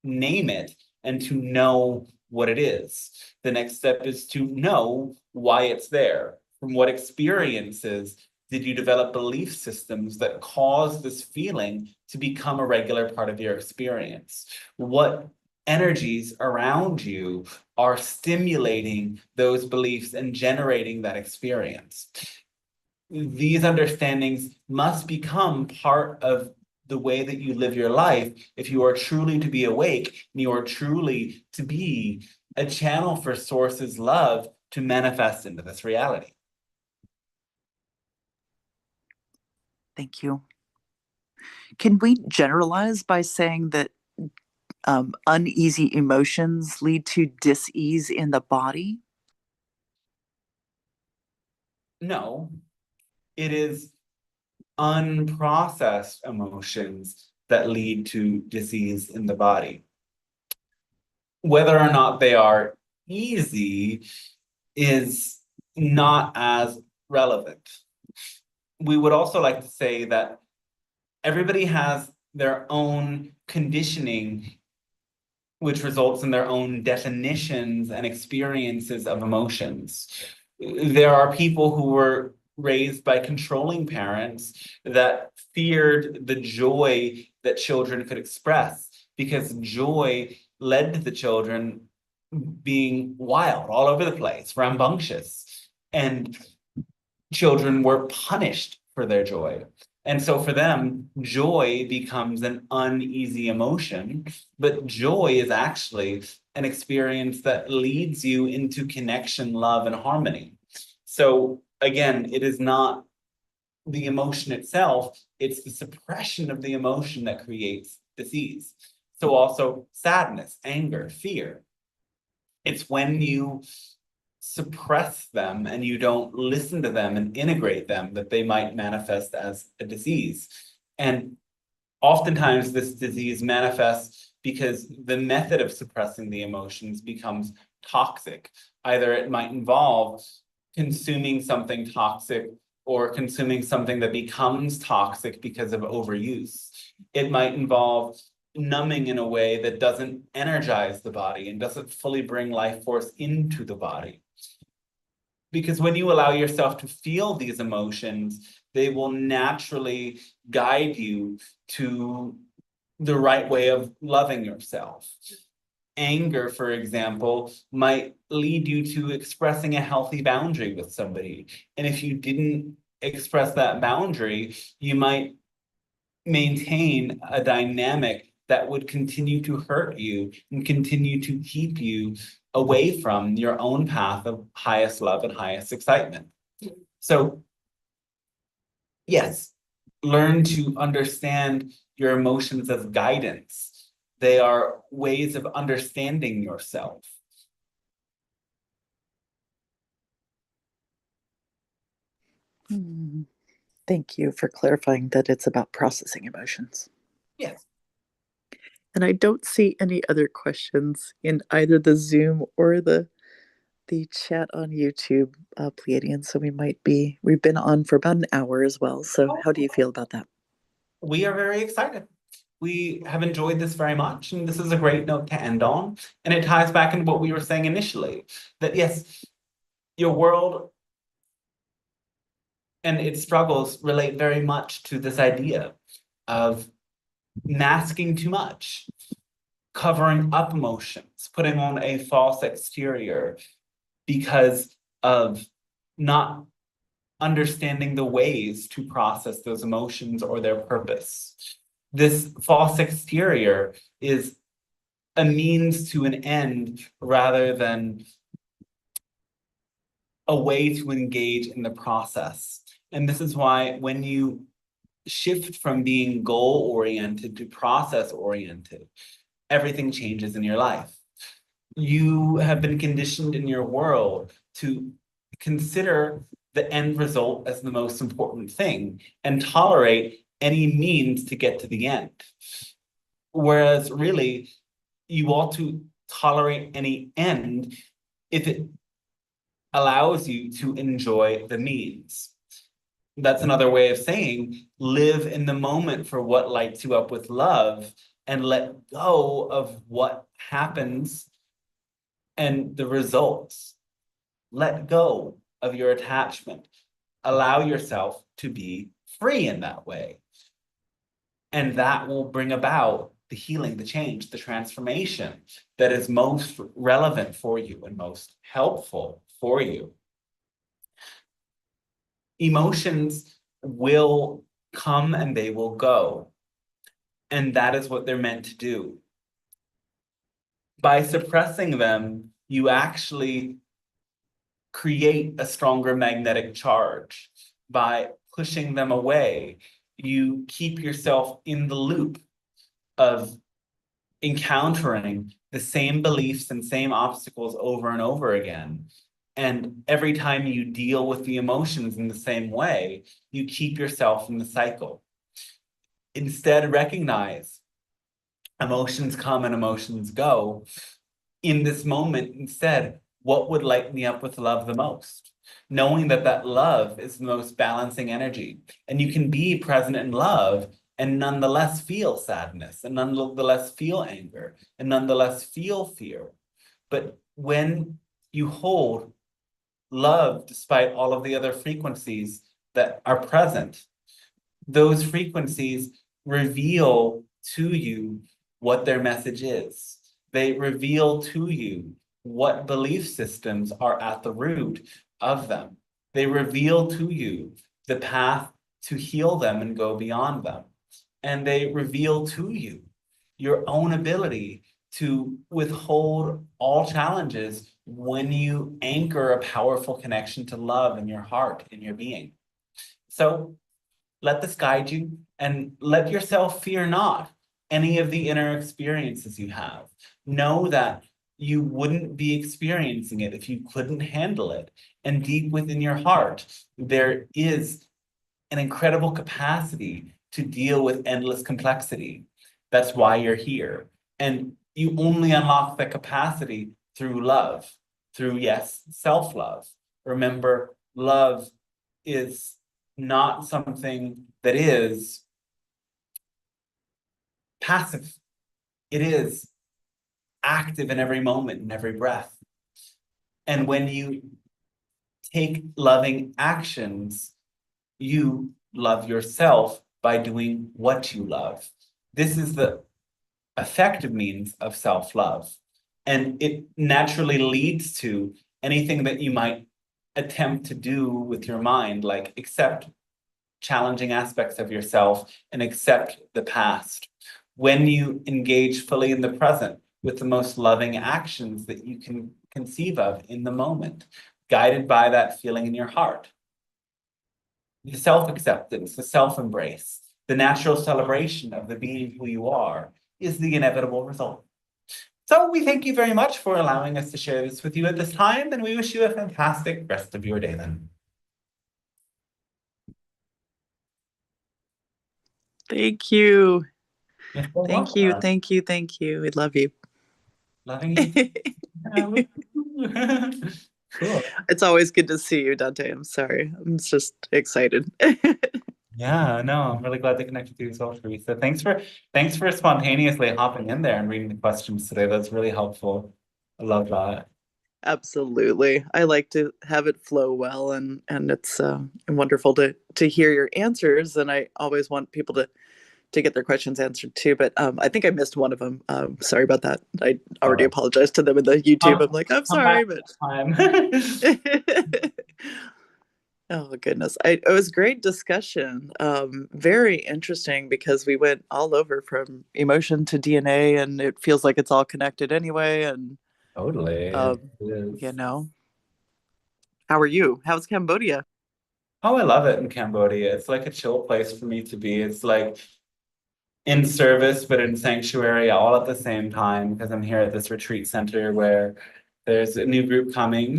name it and to know what it is. The next step is to know why it's there. From what experiences did you develop belief systems that cause this feeling to become a regular part of your experience? What energies around you are stimulating those beliefs and generating that experience? These understandings must become part of the way that you live your life if you are truly to be awake and you are truly to be a channel for Source's love to manifest into this reality. Thank you. Can we generalize by saying that uneasy emotions lead to dis-ease in the body? No, it is unprocessed emotions that lead to disease in the body. Whether or not they are easy is not as relevant. We would also like to say that everybody has their own conditioning, which results in their own definitions and experiences of emotions. There are people who were raised by controlling parents that feared the joy that children could express because joy led to the children being wild all over the place, rambunctious, and children were punished for their joy. And so for them, joy becomes an uneasy emotion, but joy is actually an experience that leads you into connection, love, and harmony. So again, it is not the emotion itself, it's the suppression of the emotion that creates disease. So also sadness, anger, fear. It's when you suppress them and you don't listen to them and integrate them that they might manifest as a disease. And oftentimes this disease manifests because the method of suppressing the emotions becomes toxic. Either it might involve consuming something toxic or consuming something that becomes toxic because of overuse. It might involve numbing in a way that doesn't energize the body and doesn't fully bring life force into the body. Because when you allow yourself to feel these emotions, they will naturally guide you to the right way of loving yourself. Anger, for example, might lead you to expressing a healthy boundary with somebody. And if you didn't express that boundary, you might maintain a dynamic that would continue to hurt you and continue to keep you away from your own path of highest love and highest excitement. So, yes, learn to understand your emotions as guidance. They are ways of understanding yourself. Thank you for clarifying that it's about processing emotions. Yes. And I don't see any other questions in either the Zoom or the chat on YouTube, Pleiadian. So we've been on for about an hour as well. So how do you feel about that? We are very excited. We have enjoyed this very much, and this is a great note to end on. And it ties back into what we were saying initially, that yes, your world and its struggles relate very much to this idea of masking too much, covering up emotions, putting on a false exterior because of not understanding the ways to process those emotions or their purpose. This false exterior is a means to an end rather than a way to engage in the process. And this is why when you shift from being goal-oriented to process-oriented, everything changes in your life. You have been conditioned in your world to consider the end result as the most important thing and tolerate any means to get to the end. Whereas really, you ought to tolerate any end if it allows you to enjoy the means. That's another way of saying live in the moment for what lights you up with love and let go of what happens and the results. Let go of your attachment. Allow yourself to be free in that way. And that will bring about the healing, the change, the transformation that is most relevant for you and most helpful for you. Emotions will come and they will go. And that is what they're meant to do. By suppressing them, you actually create a stronger magnetic charge. By pushing them away, you keep yourself in the loop of encountering the same beliefs and same obstacles over and over again. And every time you deal with the emotions in the same way, you keep yourself in the cycle. Instead, recognize emotions come and emotions go. In this moment, instead, what would light me up with love the most? Knowing that that love is the most balancing energy. And you can be present in love and nonetheless feel sadness, and nonetheless feel anger, and nonetheless feel fear. But when you hold love, despite all of the other frequencies that are present, those frequencies reveal to you what their message is. They reveal to you what belief systems are at the root of them. They reveal to you the path to heal them and go beyond them. And they reveal to you your own ability to withhold all challenges when you anchor a powerful connection to love in your heart, in your being. So let this guide you and let yourself fear not any of the inner experiences you have. Know that you wouldn't be experiencing it if you couldn't handle it. And deep within your heart, there is an incredible capacity to deal with endless complexity. That's why you're here. And you only unlock that capacity through love, through, yes, self-love. Remember, love is not something that is passive. It is active in every moment, in every breath. And when you take loving actions, you love yourself by doing what you love. This is the effective means of self-love. And it naturally leads to anything that you might attempt to do with your mind, like accept challenging aspects of yourself and accept the past. When you engage fully in the present with the most loving actions that you can conceive of in the moment, guided by that feeling in your heart. The self-acceptance, the self-embrace, the natural celebration of the being who you are is the inevitable result. So we thank you very much for allowing us to share this with you at this time, and we wish you a fantastic rest of your day then. Thank you. You're so Thank you, welcome. thank you, thank you. We love you. Loving you. Yeah, cool. It's always good to see you, Dante. I'm sorry. I'm just excited. Yeah, no, I'm really glad to connect with you as well, Teresa. Thanks for spontaneously hopping in there and reading the questions today. That's really helpful. I love that. Absolutely. I like to have it flow well, and it's wonderful to hear your answers. And I always want people to get their questions answered too. But I think I missed one of them. Sorry about that. I All already right. apologized to them in the YouTube. I'm like, I'm Come back sorry, but next time. oh goodness, it was great discussion. Very interesting because we went all over from emotion to DNA, and it feels like it's all connected anyway. And Totally. It um, you is. know, how are you? How's Cambodia? Oh, I love it in Cambodia. It's like a chill place for me to be. It's like in service, but in sanctuary all at the same time because I'm here at this retreat center where there's a new group coming.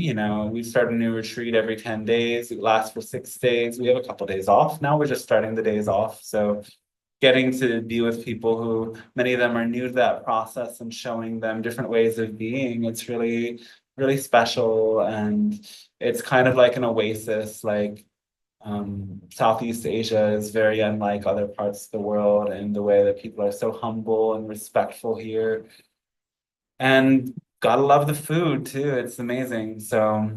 We start a new retreat every 10 days. It lasts for 6 days. We have a couple days off. Now we're just starting the days off. So getting to be with people who many of them are new to that process and showing them different ways of being, it's really, really special. And it's kind of like an oasis, like Southeast Asia is very unlike other parts of the world in the way that people are so humble and respectful here. And gotta love the food too. It's amazing. So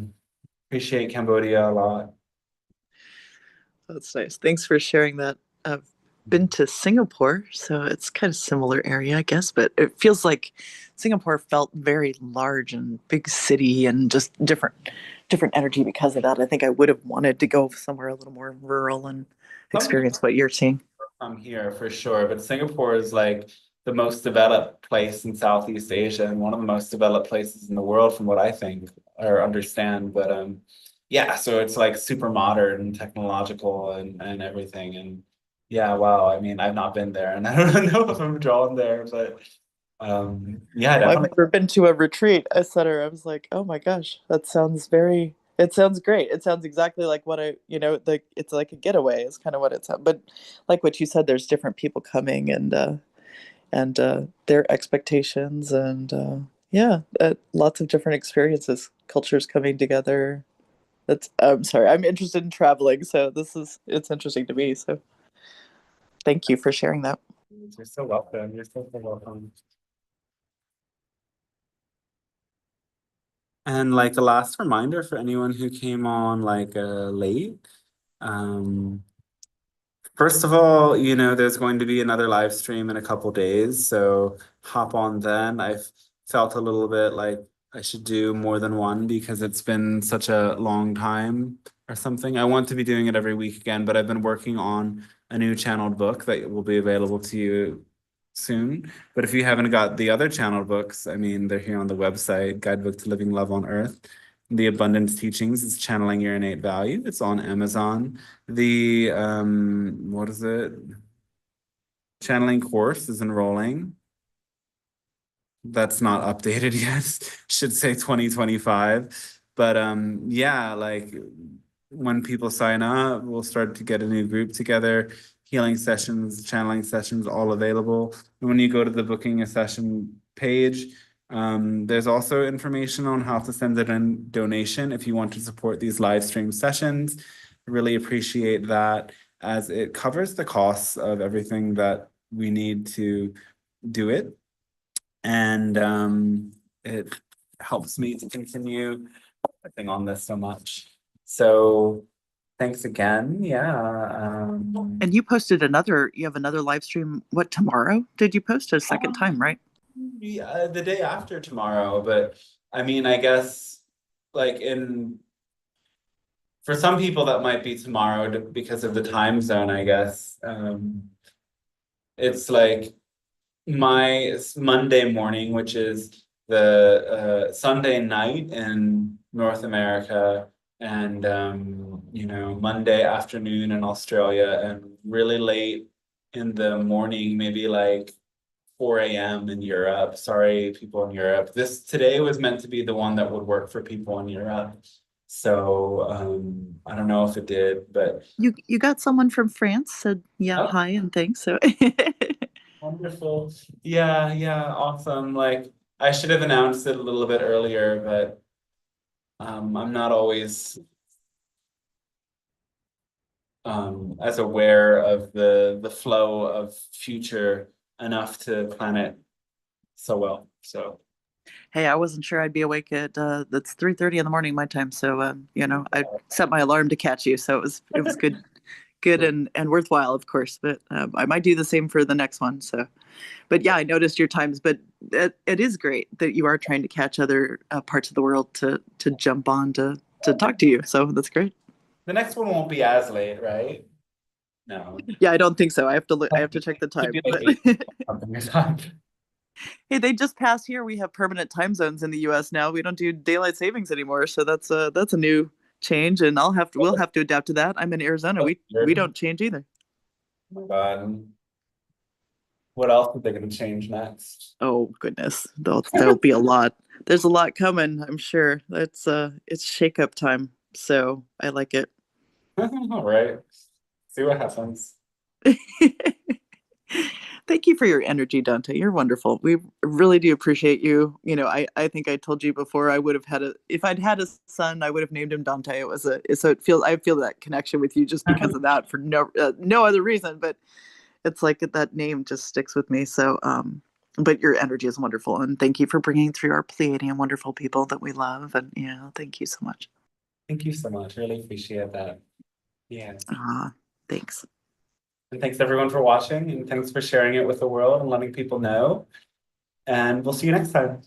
appreciate Cambodia a lot. That's nice. Thanks for sharing that. I've been to Singapore, so it's kind of similar area, I guess, but it feels like Singapore felt very large and big city and just different energy because of that. I think I would have wanted to go somewhere a little more rural and Some people experience what you're seeing. come here for sure, but Singapore is like the most developed place in Southeast Asia and one of the most developed places in the world from what I think or understand. But yeah, so it's like super modern and technological and everything. And yeah, wow. I mean, I've not been there and I don't know if I'm drawn there, but yeah, Well, I've definitely. never been to a retreat, etc. I was like, oh my gosh, it sounds great. It sounds exactly like what it's like a getaway is kind of what it's, but like what you said, there's different people coming and their expectations and yeah, lots of different experiences, cultures coming together. I'm sorry, I'm interested in traveling, so it's interesting to me. So thank you for sharing that. You're so welcome. You're so welcome. And like a last reminder for anyone who came on like late, um, first of all, there's going to be another live stream in a couple days, so hop on then. I've felt a little bit like I should do more than one because it's been such a long time or something. I want to be doing it every week again, but I've been working on a new channeled book that will be available to you soon. But if you haven't got the other channeled books, I mean, they're here on the website, Guidebook to Living Love on Earth. The Abundance Teachings is Channeling Your Innate Value. It's on Amazon. The what is it? Channeling course is enrolling. That's not updated yet. Should say 2025. But yeah, like when people sign up, we'll start to get a new group together, healing sessions, channeling sessions, all available. And when you go to the booking a session page, there's also information on how to send a donation if you want to support these live stream sessions. I really appreciate that as it covers the costs of everything that we need to do it. And it helps me to continue working on this so much. So thanks again. Yeah. And you have another live stream, what, tomorrow? Did you post a second time, right? Yeah, the day after tomorrow, but I mean, I guess like in for some people that might be tomorrow because of the time zone, I guess. It's like it's Monday morning, which is the Sunday night in North America, and Monday afternoon in Australia, and really late in the morning, maybe like 4 a.m. in Europe. Sorry, people in Europe. This today was meant to be the one that would work for people in Europe. So I don't know if it did, but You got someone from France said yeah, oh, hi and thanks. So Wonderful. Yeah, yeah, awesome. Like I should have announced it a little bit earlier, but I'm not always as aware of the flow of future enough to plan it so well. So Hey, I wasn't sure I'd be awake at that's 3:30 in the morning my time, so I set my alarm to catch you, so it was good and worthwhile, of course. But I might do the same for the next one. So, but yeah, I noticed your times. But it is great that you are trying to catch other parts of the world to jump on to talk to you. So that's great. the next one won't be as late, right? No. Yeah, I don't think so. I have to look. I have to check the Should time. be like But 8 something or something. hey, they just passed here. We have permanent time zones in the U.S. now. We don't do daylight savings anymore, so that's a new change, and we'll have to adapt to that. I'm in Arizona. We Weird. don't change either. Oh my God. What else are they going to change next? Oh goodness, there'll be a lot. There's a lot coming, I'm sure. It's shake-up time, so I like it. All right. See what happens. Thank you for your energy, Dante. You're wonderful. We really do appreciate you. I think I told you before I would have had if I'd had a son, I would have named him Dante. I feel that connection with you just because of that for no other reason, but it's like that name just sticks with me. So, but your energy is wonderful, and thank you for bringing through our Pleiadian wonderful people that we love. And thank you so much. Thank you so much. Really appreciate that. Yeah. Thanks. And thanks everyone for watching, and thanks for sharing it with the world and letting people know. And we'll see you next time.